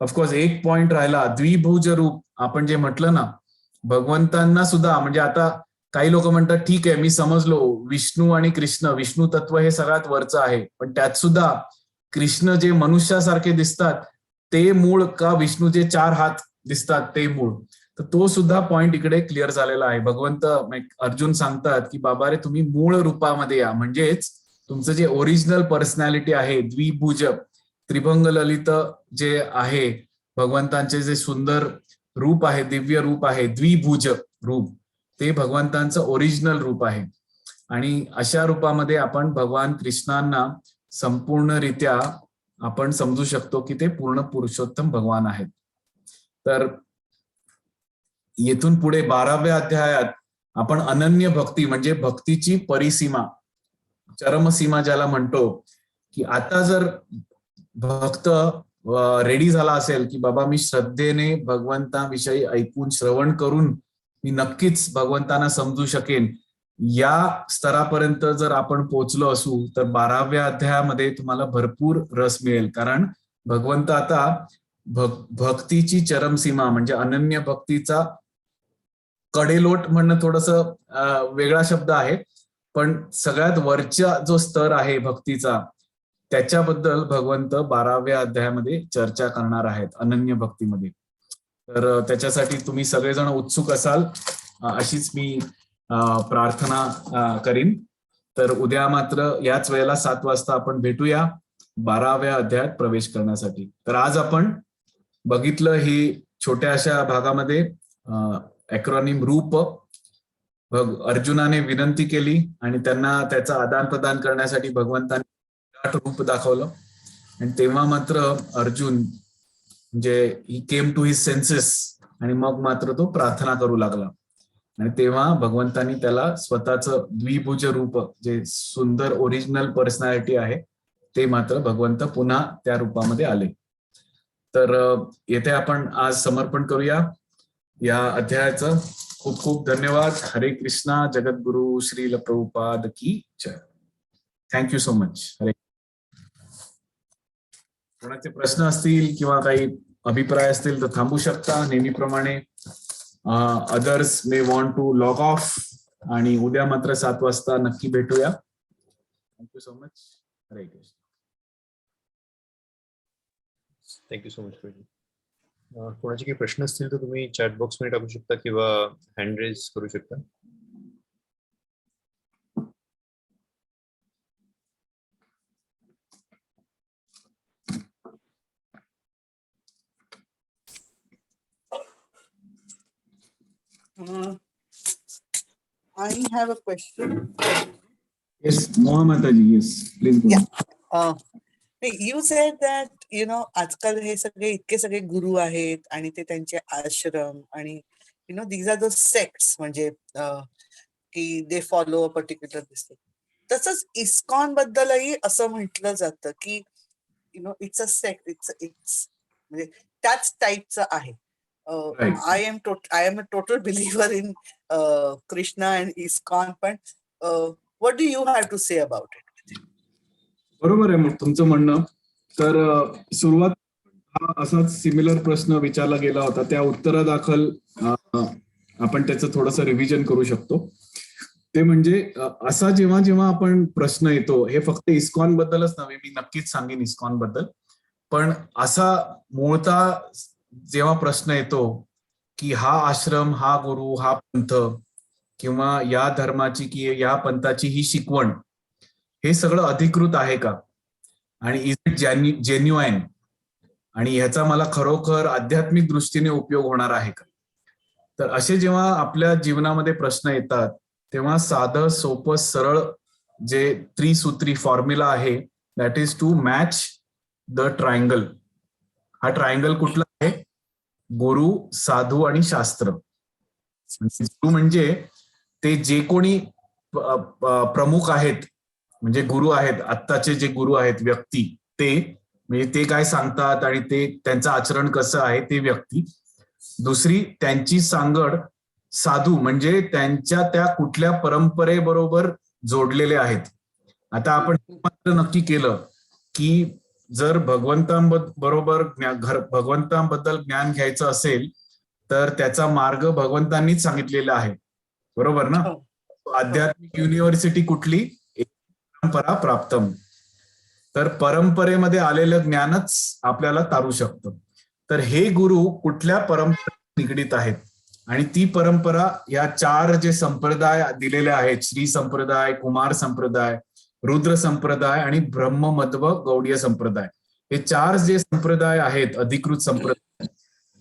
ऑफकोर्स एक पॉइंट राहिला, द्विभुज रूप. आपण जे म्हटलं ना, भगवंतांना सुद्धा म्हणजे आता काही लोक म्हणतात ठीक आहे मी समजलो विष्णू आणि कृष्ण, विष्णू तत्व हे सगळ्यात वरचं आहे, पण त्यात सुद्धा कृष्ण जे मनुष्यासारखे दिसतात ते मूळ का विष्णू जे 4 हात दिसतात ते मूळ? तर तो सुद्धा पॉइंट इकडे क्लिअर झालेला आहे. भगवंत अर्जुन सांगतात की बाबा रे तुम्ही मूळ रूपामध्ये या, म्हणजेच तुमचं जे ओरिजिनल पर्सनॅलिटी आहे, द्विभुज त्रिभंग ललित जे आहे, भगवंतांचे जे सुंदर रूप आहे, दिव्य रूप आहे, द्विभुज रूप, ते भगवंतांचं ओरिजिनल रूप आहे. आणि अशा रूपामध्ये आपण भगवान कृष्णांना संपूर्णरित्या आपण समजू शकतो की ते पूर्ण पुरुषोत्तम भगवान आहेत. तर येथून पुढे 12व्या अध्यायात आपण अनन्य भक्ती म्हणजे भक्तीची परिसीमा, चरमसीमा ज्याला म्हणतो, की आता जर भक्त रेडी झाला असेल की बाबा मी श्रद्धेने भगवंताविषयी ऐकून श्रवण करून मी नक्कीच भगवंतांना समजू शकेन, या स्तरापर्यंत जर आपण पोहोचलो असू तर 12व्या अध्यायामध्ये तुम्हाला भरपूर रस मिळेल. कारण भगवंत आता भक्तीची चरमसीमा म्हणजे अनन्य भक्तीचा कडेलोट म्हणणं थोडंसं वेगळा शब्द आहे, पण सगळ्यात वरचा जो स्तर आहे भक्तीचा, त्याच्याबद्दल भगवंत 12व्या अध्यायामध्ये चर्चा करणार आहेत अनन्य भक्तीमध्ये. तर त्याच्यासाठी तुम्ही सगळेजण उत्सुक असाल अशीच मी प्रार्थना करीन. तर उद्या मात्र याच वेळेला 7 वाजता आपण भेटूया 12व्या अध्यायात प्रवेश करण्यासाठी. तर आज आपण बघितलं ही छोट्या अशा भागामध्ये ॲक्रॉनिम रूप अर्जुनाने विनंती केली आणि त्यांना त्याचा आदान प्रदान करण्यासाठी भगवंताने रूप दाखवलं. आणि तेव्हा मात्र अर्जुन म्हणजे ही केम टू हिज सेन्सेस आणि मग मात्र तो प्रार्थना करू लागला. आणि तेव्हा भगवंतानी त्याला स्वतःचं द्विभुज रूप जे सुंदर ओरिजिनल पर्सनॅलिटी आहे ते मात्र भगवंत पुन्हा त्या रूपामध्ये आले. तर येथे आपण आज समर्पण करूया या अध्यायाचं. खूप खूप धन्यवाद. हरे कृष्णा. जगद्गुरु श्रील प्रभुपाद की जय. Thank you so much. हरे. कोणाचे प्रश्न असतील किंवा काही अभिप्राय असतील तर थांबू शकता नेहमीप्रमाणे. Others may want to log off आणि उद्या मात्र 7 वाजता नक्की भेटूया. Thank you so much. Hare Krishna.
Thank you so much. कोणाचे काही प्रश्न असतील तर तुम्ही चॅट बॉक्स मध्ये टाकू शकता किंवा हँड रेज करू शकता.
I have a question.
Yes, Mohammadaji, yes, please go.
Yeah. You said that, आजकाल हे सगळे इतके सगळे गुरु आहेत आणि ते त्यांचे आश्रम आणि these are those sects म्हणजे की they follow a particular thing. तसंच इस्कॉन बद्दलही असं म्हटलं जातं की इट्स अ सेक्ट, इट्स म्हणजे त्याच टाईपचं आहे.
Right.
I am a total believer in Krishna and ISKCON, but what do you have to say about it?
बरोबर आहे मग तुमचं म्हणणं. तर सुरुवात हा असाच सिमिलर प्रश्न विचारला गेला होता, त्या उत्तरादाखल आपण त्याचं थोडंसं रिव्हिजन करू शकतो. ते म्हणजे असा जेव्हा जेव्हा आपण प्रश्न येतो, हे फक्त इस्कॉन बद्दलच नव्हे, मी नक्कीच सांगेन इस्कॉन बद्दल, पण असा मूळतः जेव्हा प्रश्न येतो की हा आश्रम, हा गुरु, हा पंथ किंवा या धर्माची की या पंथाची ही शिकवण, हे सगळं अधिकृत आहे का आणि इज इट जेन्युइन आणि ह्याचा मला खरोखर आध्यात्मिक दृष्टीने उपयोग होणार आहे का. तर असे जेव्हा आपल्या जीवनामध्ये प्रश्न येतात तेव्हा साधं सोपं सरळ जे त्रिसूत्री फॉर्म्युला आहे, that is to match the triangle. हा ट्रायंगल कुठला आहे? गुरु, साधू आणि शास्त्र. गुरु म्हणजे ते जे कोणी प्रमुख आहेत, म्हणजे गुरु आहेत, आत्ताचे जे गुरु आहेत व्यक्ती, ते म्हणजे ते काय सांगतात आणि ते त्यांचं आचरण कसं आहे ते व्यक्ती. दुसरी त्यांची सांगड साधू म्हणजे त्यांच्या त्या कुठल्या परंपरेबरोबर जोडलेले आहेत. आता आपण मात्र नक्की केलं की जर भगवंतांबद्दल ज्ञान घ्यायचं असेल तर त्याचा मार्ग भगवंतांनीच सांगितलेला आहे, बरोबर ना. आध्यात्मिक युनिव्हर्सिटी कुठली? परंपरा प्राप्तम. तर परंपरेमध्ये आलेलं ज्ञानच आपल्याला तारू शकतं. तर हे गुरु कुठल्या परंपरेत निगडीत आहेत आणि ती परंपरा या 4 जे संप्रदाय दिलेले आहेत, श्री संप्रदाय, कुमार संप्रदाय, रुद्र संप्रदाय आणि ब्रह्ममध्व गौडीय संप्रदाय, हे 4 जे संप्रदाय आहेत, अधिकृत संप्रदाय,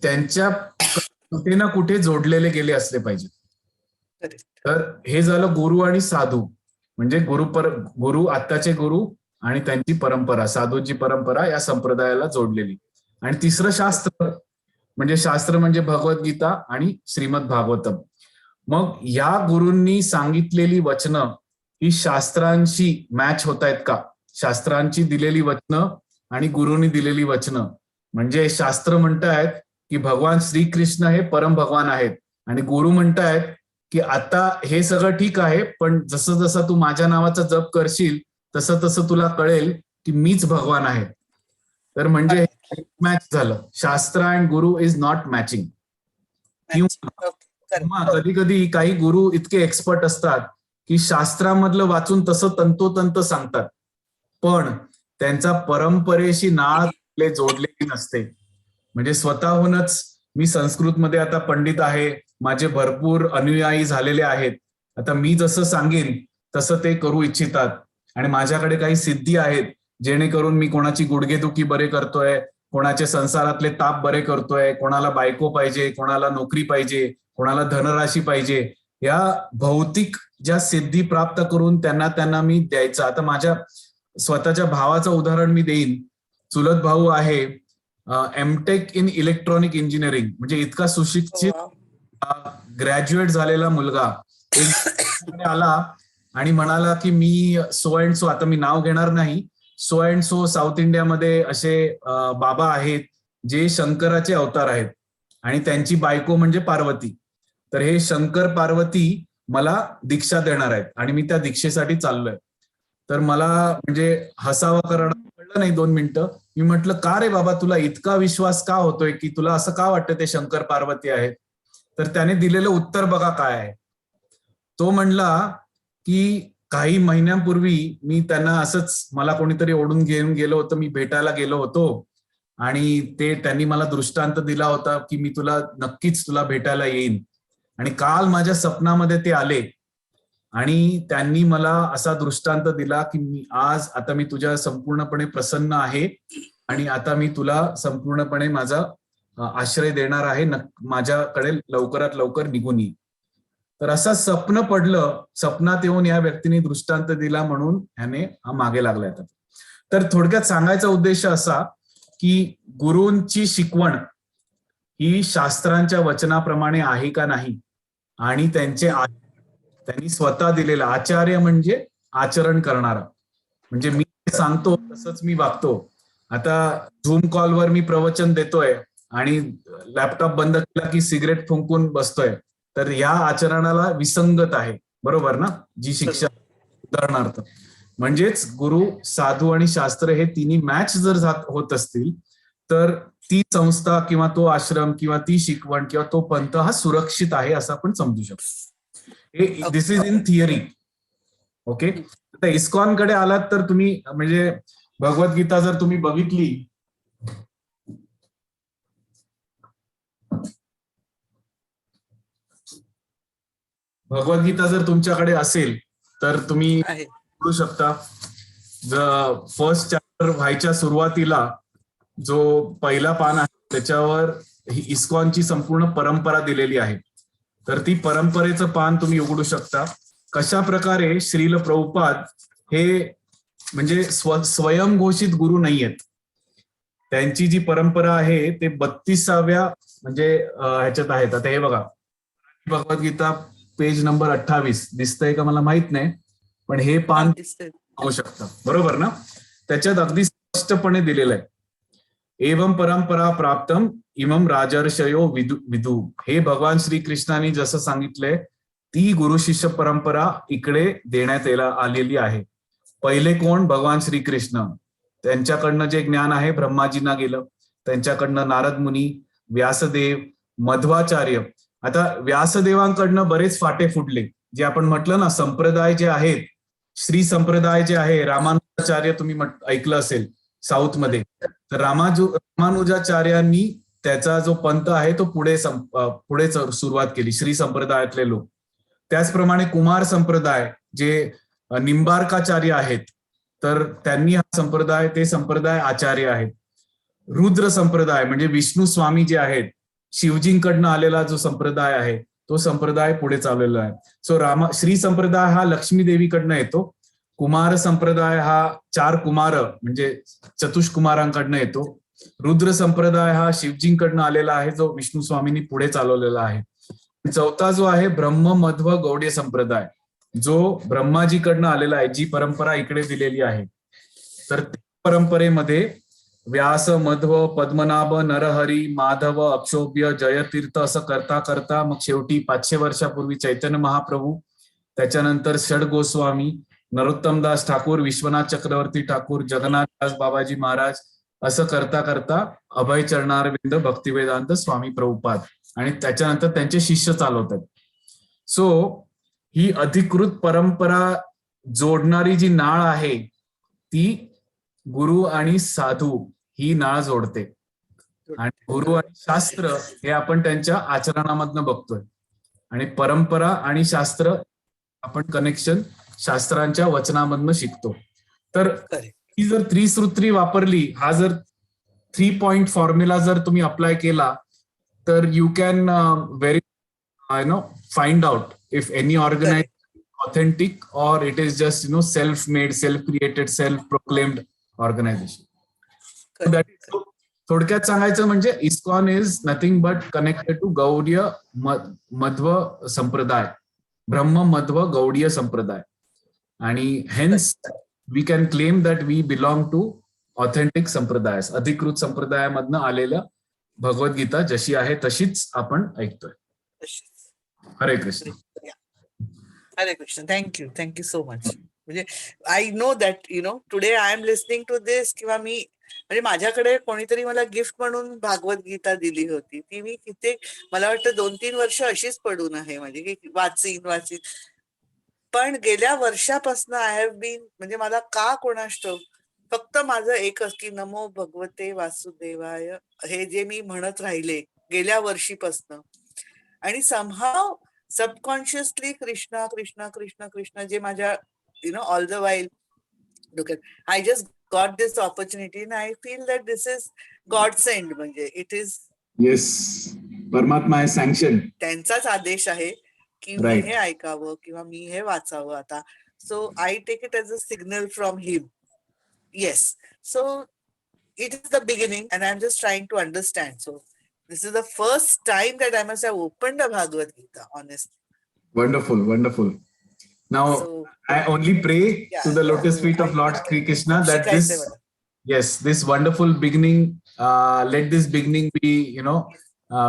त्यांच्या कुठे ना कुठे जोडलेले गेले असले पाहिजे. तर हे झालं गुरु आणि साधू, म्हणजे गुरु, आत्ताचे गुरु आणि त्यांची परंपरा, साधूची परंपरा या संप्रदायाला जोडलेली. आणि तिसरं शास्त्र म्हणजे भगवद्गीता आणि श्रीमद भागवतम. मग या गुरूंनी सांगितलेली वचनं ही शास्त्रांशी मॅच होत आहेत का? शास्त्रांची दिलेली वचनं आणि गुरूंनी दिलेली वचनं, म्हणजे शास्त्र म्हणतायत की भगवान श्रीकृष्ण हे परम भगवान आहेत, आणि गुरु म्हणतायत की आता हे सगळं ठीक आहे, पण जसं जसं तू माझ्या नावाचा जप करशील तसं तसं तुला कळेल की मीच भगवान आहे. तर म्हणजे मॅच झालं. शास्त्र and Guru is not matching. कधी कधी काही गुरु इतके एक्सपर्ट असतात की शास्त्रामधलं वाचून तसं तंतोतंत सांगतात, पण त्यांचा परंपरेशी नाळ जोडलेली नसते. म्हणजे स्वतःहूनच मी संस्कृतमध्ये आता पंडित आहे, माझे भरपूर अनुयायी झालेले आहेत, आता मी जसं सांगेन तसं ते करू इच्छितात, आणि माझ्याकडे काही सिद्धी आहेत जेणेकरून मी कोणाची गुडघेदुखी बरे करतोय, कोणाचे संसारातले ताप बरे करतोय, कोणाला बायको पाहिजे, कोणाला नोकरी पाहिजे, कोणाला धनराशी पाहिजे, या भौतिक ज्या सिद्धी प्राप्त करून त्यांना मी द्यायचं. आता माझ्या स्वतःच्या भावाचं उदाहरण मी देईन. चुलत भाऊ आहे, एमटेक इन इलेक्ट्रॉनिक इंजिनिअरिंग, म्हणजे इतका सुशिक्षित ग्रॅज्युएट झालेला मुलगा एक आला आणि म्हणाला की मी सो अँड सो, आता मी नाव घेणार नाही, सो अँड सो साऊथ इंडियामध्ये असे बाबा आहेत जे शंकराचे अवतार आहेत, आणि त्यांची बायको म्हणजे पार्वती. तर हे शंकर पार्वती मला दीक्षा देणार आहेत आणि मी त्या दीक्षेसाठी चाललोय. तर मला म्हणजे हसावा करणं कळलं नाही 2 मिनिटं. मी म्हटलं, का रे बाबा, तुला इतका विश्वास का होतोय, की तुला असं का वाटतं ते शंकर पार्वती आहेत? तर त्याने दिलेलं उत्तर बघा काय आहे. तो म्हणला की काही महिन्यांपूर्वी मी त्यांना असंच, मला कोणीतरी ओढून घेऊन गेलो होतं, मी भेटायला गेलो होतो, आणि त्यांनी मला दृष्टांत दिला होता की मी नक्कीच तुला भेटायला येईन. आणि काल माझ्या स्वप्नामध्ये ते आले आणि त्यांनी मला असा दृष्टांत दिला की आता मी तुझ्या संपूर्णपणे प्रसन्न आहे आणि आता मी तुला संपूर्णपणे माझा आश्रय देणार आहे, माझ्याकडे लवकरात लवकर निघून ये. तर असं स्वप्न पडलं, स्वप्नात येऊन या व्यक्तीने दृष्टांत दिला म्हणून ह्याने मागे लागला. तर थोडक्यात सांगायचा उद्देश असा की गुरूंची शिकवण ही शास्त्रांच्या वचनाप्रमाणे आहे का नाही, आणि त्यांनी स्वतः दिलेला, आचार्य म्हणजे आचरण करणारा, म्हणजे मी सांगतो तसंच मी वागतो. आता झूम कॉलवर मी प्रवचन देतोय आणि लॅपटॉप बंद केला की सिगरेट फुंकून बसतोय, तर या आचरणाला विसंगत आहे, बरोबर ना, जी शिक्षा. उदाहरणार्थ म्हणजेच गुरु, साधू आणि शास्त्र हे तिन्ही मॅच जर होत असतील तर ती संस्था किंवा तो आश्रम किंवा ती शिकवण किंवा तो पंथ हा सुरक्षित आहे असं आपण समजू शकतो. दिस इज इन थिअरी. ओके. आता इस्कॉनकडे आलात तर तुम्ही, म्हणजे भगवद्गीता जर तुम्ही बघितली, भगवद्गीता जर तुमच्याकडे असेल तर तुम्ही करू शकता. फर्स्ट चॅप्टर व्हायच्या सुरुवातीला जो पहिला पान आहे त्याच्यावर ही इस्कॉनची संपूर्ण परंपरा दिलेली आहे. तर ती परंपरेचं पान तुम्ही उघडू शकता. कशा प्रकारे श्रील प्रभुपाद हे म्हणजे स्वयंघोषित गुरु नाहीयेत. त्यांची जी परंपरा आहे ते 32व्या म्हणजे ह्याच्यात आहेत. आता हे बघा, भगवद्गीता पेज नंबर 28 दिसतंय का मला माहित नाही, पण हे पान होऊ शकतं, बरोबर ना. त्याच्यात अगदी स्पष्टपणे दिलेलं आहे, एवं परंपरा प्राप्तम इमम राजर्षयो विदु. हे भगवान श्रीकृष्णाने जसं सांगितलंय ती गुरु शिष्य परंपरा इकडे देण्यात आलेली आहे. पहिले कोण? भगवान श्रीकृष्ण. त्यांच्याकडनं जे ज्ञान आहे ब्रह्माजींना गेलं, त्यांच्याकडनं नारद मुनी, व्यासदेव, मध्वाचार्य. आता व्यासदेवांकडनं बरेच फाटे फुटले, जे आपण म्हटलं ना, संप्रदाय जे आहेत, श्री संप्रदाय जे आहे, रामानुजाचार्य तुम्ही ऐकलं असेल साऊथ मध्ये, तर रामानुजाचार्यांनी त्याचा जो पंथ आहे तो पुढे सुरुवात केली, श्री संप्रदायातले लोक. त्याचप्रमाणे कुमार संप्रदाय जे निंबार्काचार्य आहेत, तर त्यांनी हा संप्रदाय, ते संप्रदाय आचार्य आहेत. रुद्र संप्रदाय म्हणजे विष्णू स्वामी जे आहेत, शिवजींकडनं आलेला जो संप्रदाय आहे तो संप्रदाय पुढे चाललेला आहे. सो श्री संप्रदाय हा लक्ष्मी देवीकडनं येतो. कुमार संप्रदाय हा 4 कुमार म्हणजे चतुष्कुमारांकडनं येतो. रुद्र संप्रदाय हा शिवजींकडनं आलेला आहे, जो विष्णू स्वामींनी पुढे चालवलेला आहे. चौथा जो आहे ब्रह्म मध्व गौडीय संप्रदाय, जो ब्रह्माजीकडनं आलेला आहे, जी परंपरा इकडे दिलेली आहे. तर त्या परंपरेमध्ये व्यास, मध्व, पद्मनाभ, नरहरी, माधव, अक्षोभ्य, जयतीर्थ असं करता करता मग शेवटी 500 वर्षापूर्वी चैतन्य महाप्रभू, त्याच्यानंतर षड गोस्वामी, नरोत्तमदास ठाकूर, विश्वनाथ चक्रवर्ती ठाकूर, जगन्नाथदास बाबाजी महाराज, असं करता करता अभय चरणारविंद भक्तिवेदांत स्वामी प्रभुपाद आणि त्याच्यानंतर त्यांचे शिष्य चालवतात. सो ही अधिकृत परंपरा जोडणारी जी नाळ आहे ती गुरु आणि साधू ही नाळ जोडते. आणि गुरु आणि शास्त्र हे आपण त्यांच्या आचरणामधनं बघतोय, आणि परंपरा आणि शास्त्र आपण कनेक्शन शास्त्रांच्या वचनामधनं शिकतो. तर ही जर त्रिसूत्री वापरली, हा जर 3 पॉइंट फॉर्म्युला जर तुम्ही अप्लाय केला, तर you can very find out if any organisation authentic or it is just self-made, self-created, self-proclaimed organization. So that is, थोडक्यात सांगायचं म्हणजे ISKCON is nothing but connected to Gaudiya Madhva sampradaya, Brahma Madhva Gaudiya sampradaya, आणि hence we can claim that we belong to authentic sampradaya, अधिकृत संप्रदायामधनं आलेलं भगवद्गीता जशी आहे तशीच आपण ऐकतोय. Hare Krishna.
Hare Krishna. Thank you so much. म्हणजे I know that today I am listening to this, किंवा मी म्हणजे माझ्याकडे कोणीतरी मला गिफ्ट म्हणून भागवद्गीता दिली होती, ती मी किती मला वाटतं 2-3 वर्ष अशीच पडून आहे माझी, की वाचीन. पण गेल्या वर्षापासून आय हॅव बीन, म्हणजे मला का कोणाष्टव फक्त माझं एकच की नमो भगवते वासुदेवाय हे जे मी म्हणत राहिले गेल्या वर्षीपासून, आणि समहाव सबकॉन्शियसली कृष्णा कृष्णा कृष्णा कृष्णा जे माझ्या all the while I just got this opportunity and I feel that this is God send, म्हणजे इट इज
येस, परमात्मा आहे सँक्शन,
त्यांचाच आदेश आहे की मी हे ऐकावं किंवा मी हे वाचावं आता. So I take it as a signal from him. Yes, so it is the beginning and I am just trying to understand. So this is the first time that I must have opened a Bhagavad Gita, honestly.
Wonderful. Now, I only pray to the lotus feet of Lord Sri Krishna that this wonderful beginning, let this beginning be,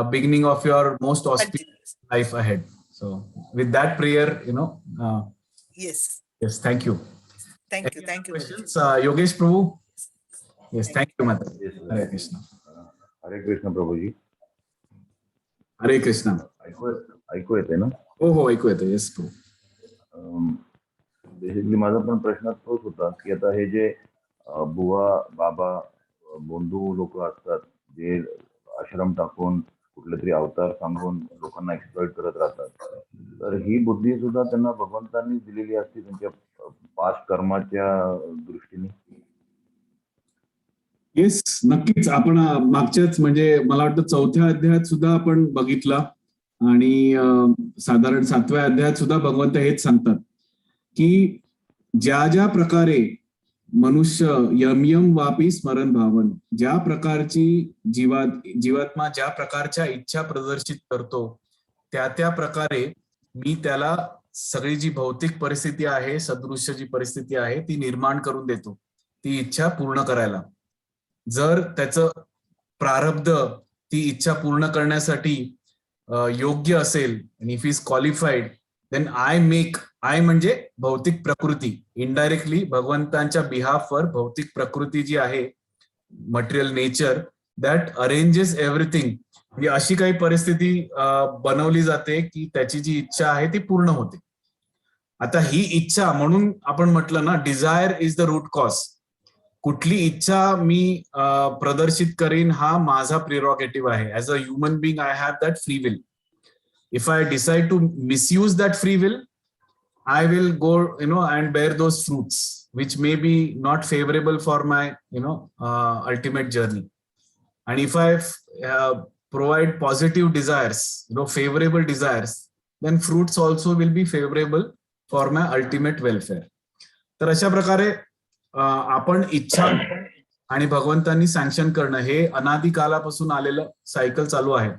beginning of your most auspicious life ahead. So, with that prayer,
Yes,
thank you.
Thank you.
Questions, Yogesh Prabhu? Yes, thank you, Mata. Hare Krishna.
हरे कृष्ण प्रभूजी.
हरे कृष्णा.
ऐकू येते ना?
हो ऐकू येते. Yes प्रभू.
Basically माझा पण प्रश्न तोच होता की आता हे जे बुवा बाबा बंधू लोक असतात जे आश्रम टाकून कुठले तरी अवतार सांगून लोकांना एक्सप्लॉइट करत राहतात, तर ही बुद्धी सुद्धा त्यांना भगवंतांनी दिलेली असते त्यांच्या पास्ट कर्माच्या दृष्टीने.
येस, नक्कीच. आपण मागच्याच म्हणजे मला वाटतं 4थ्या अध्यायात सुद्धा आपण बघितला, आणि साधारण 7व्या अध्यायात सुद्धा भगवंत हेच सांगतात की ज्या प्रकारे मनुष्य यम वापी स्मरण भावन, ज्या प्रकारची जीवात्मा ज्या प्रकारच्या इच्छा प्रदर्शित करतो त्या प्रकारे मी त्याला सगळी जी भौतिक परिस्थिती आहे, सदृश्य जी परिस्थिती आहे ती निर्माण करून देतो ती इच्छा पूर्ण करायला. जर त्याचं प्रारब्ध ती इच्छा पूर्ण करण्यासाठी योग्य असेल, आणि if is qualified, then I म्हणजे भौतिक प्रकृती, इनडायरेक्टली भगवंतांच्या बिहाफवर भौतिक प्रकृती जी आहे, material nature, that arranges everything. म्हणजे अशी काही परिस्थिती बनवली जाते की त्याची जी इच्छा आहे ती पूर्ण होते. आता ही इच्छा, म्हणून आपण म्हटलं ना, desire is the root cause. कुठली इच्छा मी प्रदर्शित करीन हा माझा प्रिरॉगेटिव्ह आहे. As a human being I have that free will. If I decide to misuse that free will, I will go, and bear those fruits, which may be not favorable for my, ultimate journey. And if I provide positive desires, favorable desires, then fruits also will be favorable for my ultimate welfare. तर अशा प्रकारे आपण इच्छा आणि भगवंतांनी sanction करणं हे अनादी कालापासून आलेलं सायकल चालू आहे.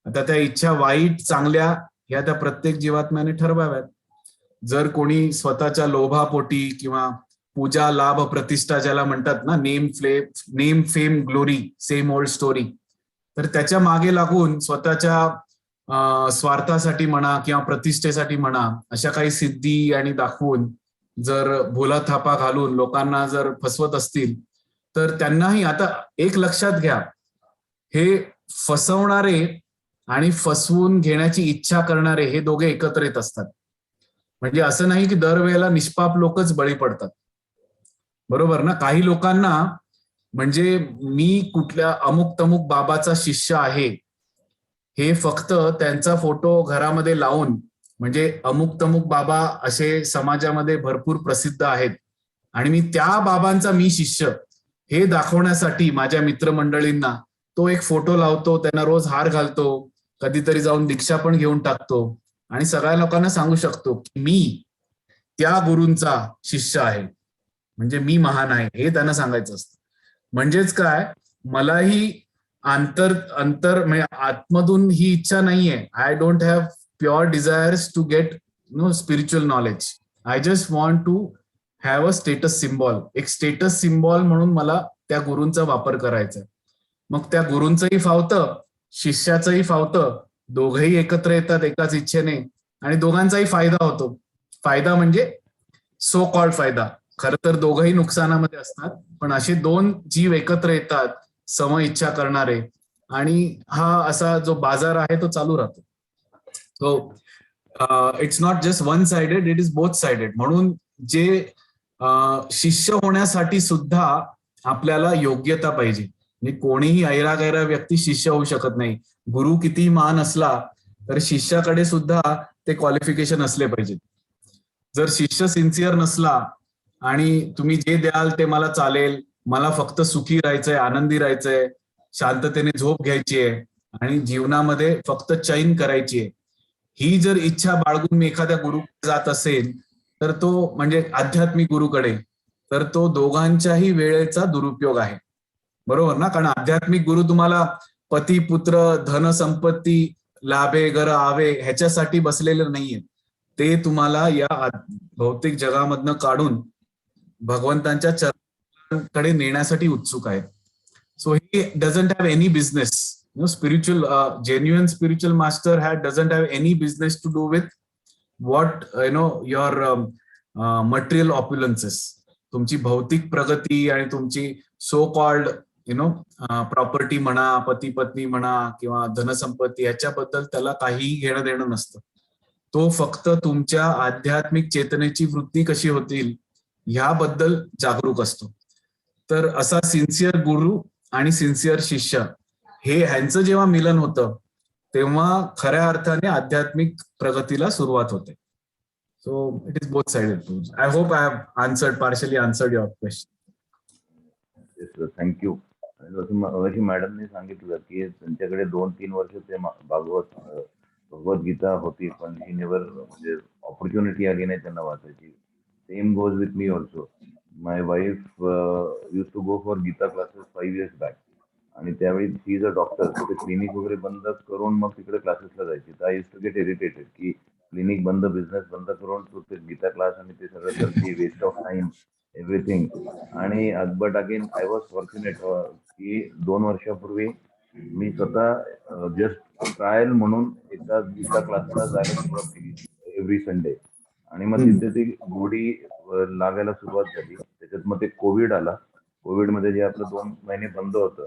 आता त्या इच्छा वाईट चांगल्या या त्या प्रत्येक जीवात्म्याने ठरवाव्यात. जर कोणी स्वतःच्या लोभापोटी किंवा पूजा लाभ प्रतिष्ठा ज्याला म्हणतात ना, name fame glory same old story, तर त्याच्या मागे लागून स्वतःच्या स्वार्थासाठी म्हणा किंवा प्रतिष्ठेसाठी म्हणा अशा काही सिद्धी आणि दाखवून जर भोला थापा घालून लोकांना जर फसवत असतील, तर त्यांनाही आता एक लक्षात घ्या, हे फसवणारे आणि फसवून घेण्याची इच्छा करणारे हे दोघे एकत्र येत असतात. म्हणजे असं नाही की दरवेळेला निष्पाप लोकच बळी पडतात, बरोबर ना. काही लोकांना म्हणजे मी कुठल्या अमुक तमुक बाबाचा शिष्य आहे हे फक्त त्यांचा फोटो घरामध्ये लावून, म्हणजे अमुक तमुक बाबा असे समाजामध्ये भरपूर प्रसिद्ध आहेत आणि मी त्या बाबांचा मी शिष्य हे दाखवण्यासाठी माझ्या मित्रमंडळींना तो एक फोटो लावतो, त्यांना रोज हार घालतो, कधीतरी जाऊन दीक्षा पण घेऊन टाकतो आणि सगळ्या लोकांना सांगू शकतो की मी त्या गुरूंचा शिष्य आहे, म्हणजे मी महान आहे हे त्यांना सांगायचं असतं. म्हणजेच काय, मलाही अंतर म्हणजे आतमधून ही इच्छा नाहीये. I don't have pure desires to get spiritual knowledge. I just want to have a status symbol. एक स्टेटस सिम्बॉल म्हणून मला त्या गुरूंचा वापर करायचा. मग त्या गुरूंचंही फावतं, शिष्याचंही फावतं, दोघंही एकत्र येतात एकाच इच्छेने आणि दोघांचाही फायदा होतो. फायदा म्हणजे सो कॉल्ड फायदा, खरं तर दोघंही नुकसानामध्ये असतात, पण असे दोन जीव एकत्र येतात सम इच्छा करणारे, आणि हा असा जो बाजार आहे तो चालू राहतो. So it's not just one sided, it is both sided. म्हणून जे शिष्य होण्यासाठी सुद्धा आपल्याला योग्यता पाहिजे. म्हणजे कोणीही ऐरागैरा व्यक्ती शिष्य होऊ शकत नाही. गुरु कितीही महान असला तर शिष्याकडे सुद्धा ते क्वालिफिकेशन असले पाहिजे. जर शिष्य सिन्सिअर नसला आणि तुम्ही जे द्याल ते मला चालेल, मला फक्त सुखी राहायचंय, आनंदी राहायचंय, शांततेने झोप घ्यायची आहे आणि जीवनामध्ये फक्त चैन करायची आहे, ही जर इच्छा बाळगून मी एखाद्या गुरुकडे जात असेल तर तो म्हणजे आध्यात्मिक गुरुकडे, तर तो दोघांच्याही वेळेचा दुरुपयोग आहे, बरोबर ना. कारण आध्यात्मिक गुरु तुम्हाला पती पुत्र धन संपत्ती लाभे घर आवे ह्याच्यासाठी बसलेले नाहीये. ते तुम्हाला या भौतिक जगामधनं काढून भगवंतांच्या चरणांकडे नेण्यासाठी उत्सुक आहेत. So he doesn't have any business, spiritual genuine spiritual master doesn't have any business to do with what your material opulences. तुमची भौतिक प्रगती आणि तुमची सो कॉल्ड प्रॉपर्टी म्हणा, पती पत्नी म्हणा किंवा धनसंपत्ती याच्याबद्दल त्याला काहीही घेणं देणं नसतं. तो फक्त तुमच्या आध्यात्मिक चेतनेची वृत्ती कशी होतील ह्याबद्दल जागरूक असतो. तर असा सिन्सिअर गुरु आणि सिन्सिअर शिष्य हे ह्यांचं जेव्हा मिलन होतं तेव्हा खऱ्या अर्थाने आध्यात्मिक प्रगतीला सुरुवात होते. So it is both sided. I hope I have partially answered your question.
Thank you. जशी मॅडमने सांगितलं की त्यांच्याकडे 2-3 वर्ष ते भगवद्गीता होती, पण ही नेवर म्हणजे ऑपॉर्च्युनिटी आली नाही त्यांना वाचायची. Same goes with me also. My wife use to go for Gita classes 5 years back, आणि त्यावेळी शी इज अ डॉक्टर, ते क्लिनिक वगैरे बंद करून मग तिकडे क्लासेसला जायची. तर I use to get irritated की क्लिनिक बंद, बिझनेस बंद करून तू ते गीता क्लास आणि ते सगळं करते, वेस्ट ऑफ टाइम एव्हरीथिंग. आणि but again I was fortunate की 2 वर्षापूर्वी मी स्वतः जस्ट ट्रायल म्हणून एकदा गीता क्लासला जायला सुरुवात केली एव्हरी संडे. आणि मग तिथे ती गोडी लागायला सुरुवात झाली. त्याच्यात मग ते कोविड आला. कोविडमध्ये जे आपलं 2 महिने बंद होतं,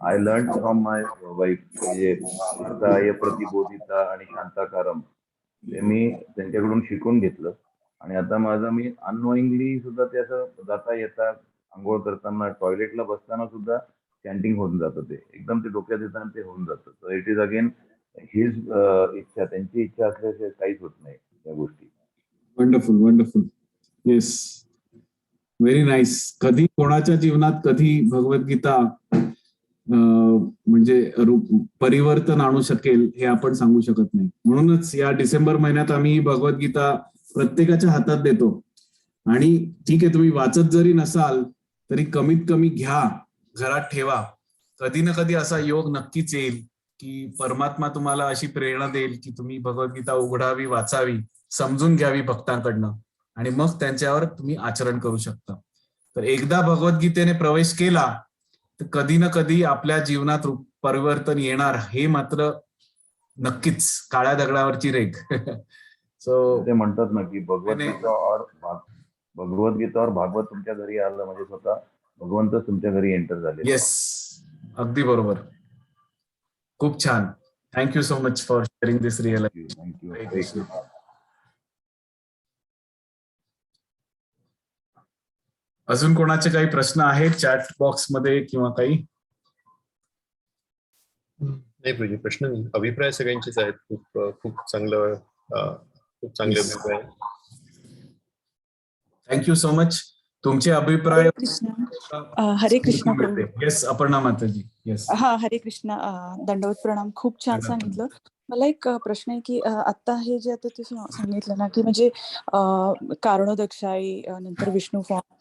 I learn from my wife, म्हणजे अर्थाय प्रतिबोधिता आणि शांताकारम, ते मी त्यांच्याकडून शिकून घेतलं. आणि आता माझं मी अननोईंगली सुद्धा ते असं जाता येता आंघोळ करताना, टॉयलेटला बसताना सुद्धा चॅन्टिंग होऊन जातं. ते एकदम ते डोक्यात येतं आणि ते होऊन जातं. तर इट इज अगेन हिज इच्छा, त्यांची इच्छा असल्याशिवाय काहीच होत नाही त्या गोष्टी.
Wonderful, wonderful. Yes, very nice. कधी कोणाच्या जीवनात कधी भगवद्गीता म्हणजे परिवर्तन आणू शकेल हे आपण सांगू शकत नाही. म्हणूनच या डिसेंबर महिन्यात आम्ही भगवद्गीता प्रत्येकाच्या हातात देतो. आणि ठीक आहे, तुम्ही वाचत जरी नसाल तरी कमीत कमी घ्या, घरात ठेवा. कधी ना कधी असा योग नक्कीच येईल की परमात्मा तुम्हाला अशी प्रेरणा देईल की तुम्ही भगवद्गीता उघडावी, वाचावी, समजून घ्यावी भक्तांकडनं, आणि मग त्यांच्यावर तुम्ही आचरण करू शकता. तर एकदा भगवद्गीतेने प्रवेश केला तर कधी ना कधी आपल्या जीवनात परिवर्तन येणार, हे मात्र नक्कीच, काळ्या दगडावरची रेघ. सो
ते म्हणतात ना की भगवद्गीता और भागवत तुमच्या घरी आलं म्हणजे स्वतः भगवंतच तुमच्या घरी एंटर झाले.
येस, अगदी बरोबर. खूप छान. Thank you so much for sharing this realisation.
Thank you.
अजून कोणाचे काही प्रश्न आहेत चॅट बॉक्स मध्ये किंवा काही?
नाही प्रभूजी, प्रश्न नाही, अभिप्राय सगळ्यांचेच आहेत. खूप चांगलं, खूप चांगले
Yes.
अभिप्राय.
Thank you so much. तुमचे अभिप्राय.
हरे कृष्ण प्रभू.
येस, अपर्णा माताजी. येस.
हा, हरे कृष्ण. दंडवत प्रणाम. खूप छान सांगितलं. मला एक प्रश्न आहे की आता हे जे आता तुम्ही सांगितलं ना की म्हणजे कारणोदक्षाई नंतर विष्णू फॉर्म,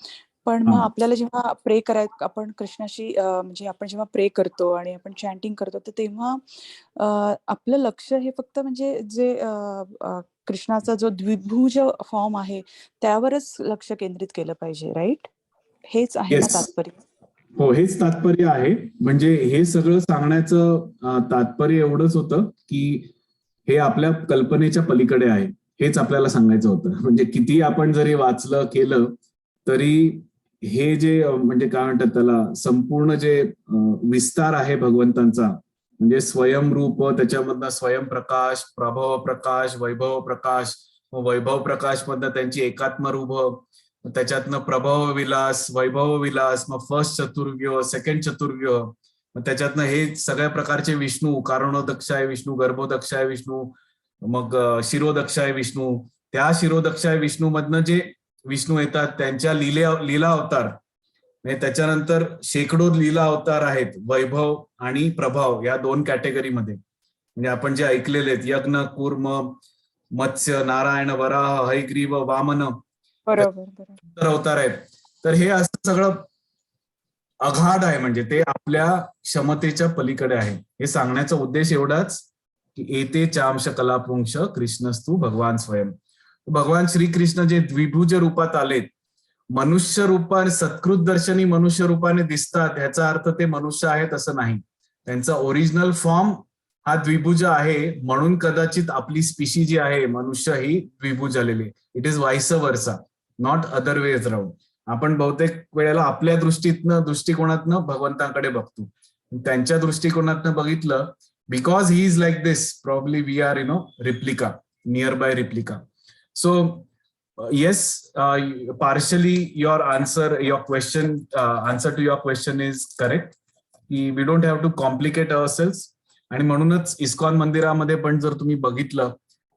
पण मग आपल्याला जेव्हा प्रे आपण कृष्णाशी म्हणजे आपण जेव्हा प्रे करतो आणि आपण चॅन्टिंग करतो, तर तेव्हा आपलं लक्ष हे फक्त म्हणजे जे कृष्णाचा जो द्विभुज फॉर्म आहे त्यावरच लक्ष केंद्रित केलं पाहिजे, राईट? हेच आहे ना तात्पर्य?
हो, हेच तात्पर्य आहे. म्हणजे हे सगळं सांगण्याचं तात्पर्य एवढंच होतं की हे आपल्या कल्पनेच्या पलीकडे आहे, हेच आपल्याला सांगायचं होतं. म्हणजे किती आपण जरी वाचलं केलं तरी हे जे म्हणजे काय म्हणतात त्याला, संपूर्ण जे विस्तार आहे भगवंतांचा, म्हणजे स्वयंरूप, त्याच्यामधनं स्वयंप्रकाश, प्रभव प्रकाश, वैभव प्रकाश, वैभव प्रकाश मधनं त्यांची एकात्म रूप, त्याच्यातनं प्रभव विलास, वैभव विलास, मग फर्स्ट चतुर्व्यूह, सेकंड चतुर्व्यूह, मग त्याच्यातनं हे सगळ्या प्रकारचे विष्णू, कारणोदक्षाय विष्णू, गर्भोदक्षाय विष्णू, मग शिरोदक्षाय विष्णू, त्या शिरोदक्षाय विष्णू मधनं जे विष्णू येतात त्यांच्या लीला अवतार, म्हणजे त्याच्यानंतर शेकडो लीला अवतार आहेत वैभव आणि प्रभाव या दोन कॅटेगरीमध्ये. म्हणजे आपण जे ऐकलेले आहेत, यज्ञ, कूर्म, मत्स्य, नारायण, वराह, हयग्रीव, वामन,
बरोबर
अवतार आहेत. तर हे असं सगळं अगाध आहे, म्हणजे ते आपल्या क्षमतेच्या पलीकडे आहे. हे सांगण्याचा उद्देश एवढाच की एते चांश कलापुंश कृष्णस्तु भगवान स्वयं. भगवान श्रीकृष्ण जे द्विभुज रूपात आलेत, मनुष्य रूपाने, सत्कृत दर्शनी मनुष्य रूपाने दिसतात, ह्याचा अर्थ ते मनुष्य आहेत असं नाही. त्यांचा ओरिजिनल फॉर्म हा द्विभुज आहे, म्हणून कदाचित आपली स्पीशी जी आहे मनुष्य ही द्विभुज झालेली. इट इज वाईस वर्सा, नॉट अदर वेज राऊंड. आपण बहुतेक वेळेला आपल्या दृष्टिकोनातनं भगवंतांकडे बघतो, त्यांच्या दृष्टिकोनातनं बघितलं, because he is like this, probably we are replica, nearby replica. So yes, partially your answer to your question is correct. We don't have to complicate ourselves. आणि म्हणूनच इस्कॉन मंदिरामध्ये पण जर तुम्ही बघितलं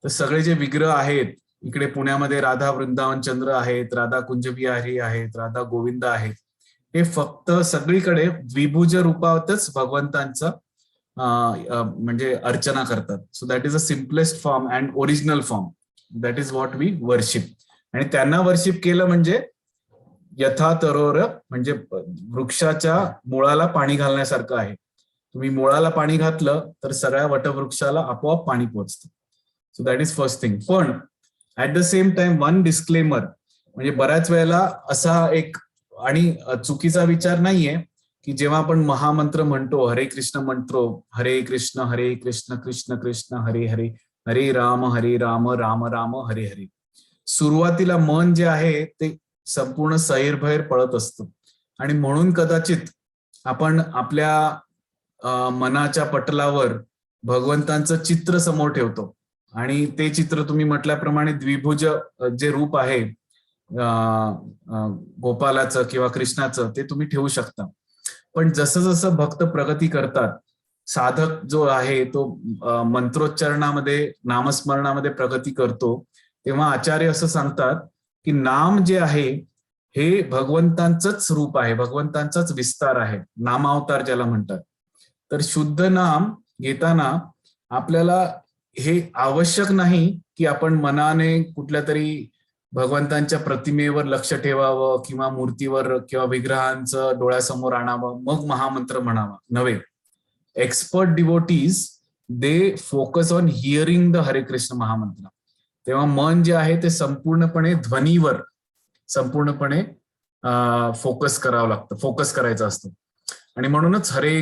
तर सगळे जे विग्रह आहेत, इकडे पुण्यामध्ये राधा वृंदावन चंद्र आहेत, राधा कुंज बिहारी आहेत, राधा गोविंद आहेत, हे फक्त सगळीकडे द्विभुज रूपातच भगवंतांचा म्हणजे अर्चना करतात. So that is a simplest form and original form. That is what we worship. आणि त्यांना वर्शिप केलं म्हणजे यथा तरोर, म्हणजे वृक्षाच्या मुळाला पाणी घालण्यासारखं आहे. तुम्ही मुळाला पाणी घातलं तर सगळ्या वटवृक्षाला आपोआप पाणी पोहोचतं. So that is first thing. पण at the same time one disclaimer, म्हणजे बऱ्याच वेळेला असा एक आणि चुकीचा विचार नाहीये की जेव्हा आपण महामंत्र म्हणतो, हरे कृष्ण म्हणतो, हरे कृष्ण कृष्ण कृष्ण हरे हरे, हरे राम राम राम हरे हरे, सुरुवातीला मन जे आहे ते संपूर्ण सैरभैर पळत असतं. आणि म्हणून कदाचित आपण आपल्या मनाच्या पटलावर भगवंतांचं चित्र समोर ठेवतो, आणि ते चित्र तुम्ही म्हटल्याप्रमाणे द्विभुज जे रूप आहे गोपालाचं किंवा कृष्णाचं ते तुम्ही ठेवू शकता. पण जसं जसं भक्त प्रगती करतात, साधक जो आहे तो मंत्रोच्चारणामध्ये, नामस्मरणामध्ये प्रगती करतो, तेव्हा आचार्य असं सांगतात की नाम जे आहे हे भगवंतांचंच रूप आहे, भगवंतांचाच विस्तार आहे, नामावतार ज्याला म्हणतात. तर शुद्ध नाम घेताना आपल्याला हे आवश्यक नाही की आपण मनाने कुठल्या तरी भगवंतांच्या प्रतिमेवर लक्ष ठेवावं किंवा मूर्तीवर किंवा विग्रहांचं डोळ्यासमोर आणावं मग महामंत्र म्हणावा, नव्हे. Expert devotees they focus on hearing the हरे कृष्ण महामंत्र. तेव्हा मन जे आहे ते संपूर्णपणे ध्वनीवर संपूर्णपणे फोकस करावं लागतं, फोकस करायचं असतं. आणि म्हणूनच हरे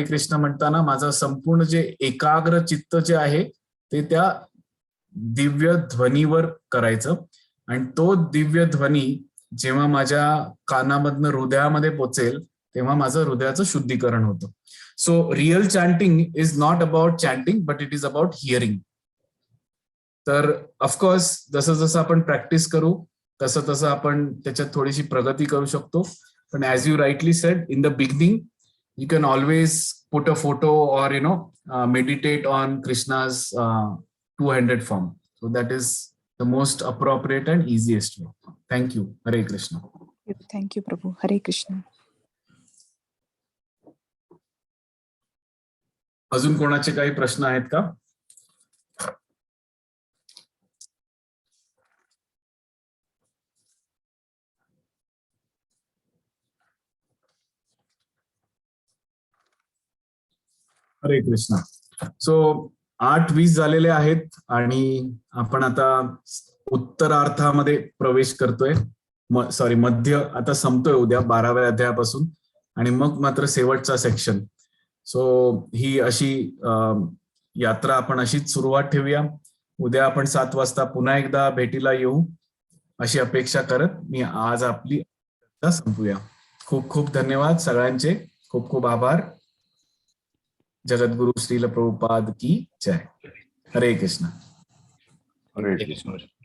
कृष्ण म्हणताना माझं संपूर्ण जे एकाग्र चित्त जे आहे ते त्या दिव्य ध्वनीवर करायचं. आणि तो दिव्य ध्वनी जेव्हा माझ्या कानामधनं हृदयामध्ये पोचेल तेव्हा माझं हृदयाचं शुद्धीकरण होतं. So real chanting is not about chanting but it is about hearing. तर ऑफकोर्स जसं जसं आपण प्रॅक्टिस करू तसं तसं आपण त्याच्यात थोडीशी प्रगती करू शकतो. पण as you rightly said in the beginning you can always put a photo or meditate on Krishna's two-handed form. So that is the most appropriate and easiest way. Thank you. Hare Krishna.
Thank you, Prabhu. Hare Krishna.
अजून कोणाचे काही प्रश्न आहेत का? हरे Krishna. So 8:20 झालेले आहेत आणि आपण आता उत्तरार्थामध्ये प्रवेश करतोय. मध्य आता संपतोय उद्या 12व्या अध्यायापासून आणि मग मात्र शेवटचा सेक्शन. सो ही अशी यात्रा आपण अशीच सुरुवात ठेवूया. उद्या आपण 7 वाजता पुन्हा एकदा भेटीला येऊ अशी अपेक्षा करत मी आज आपली संपूया. खूप खूप धन्यवाद सगळ्यांचे. खूप खूप आभार. जगद्गुरु श्रील प्रभुपाद की जय. हरे कृष्ण.
हरे
Thank you so much.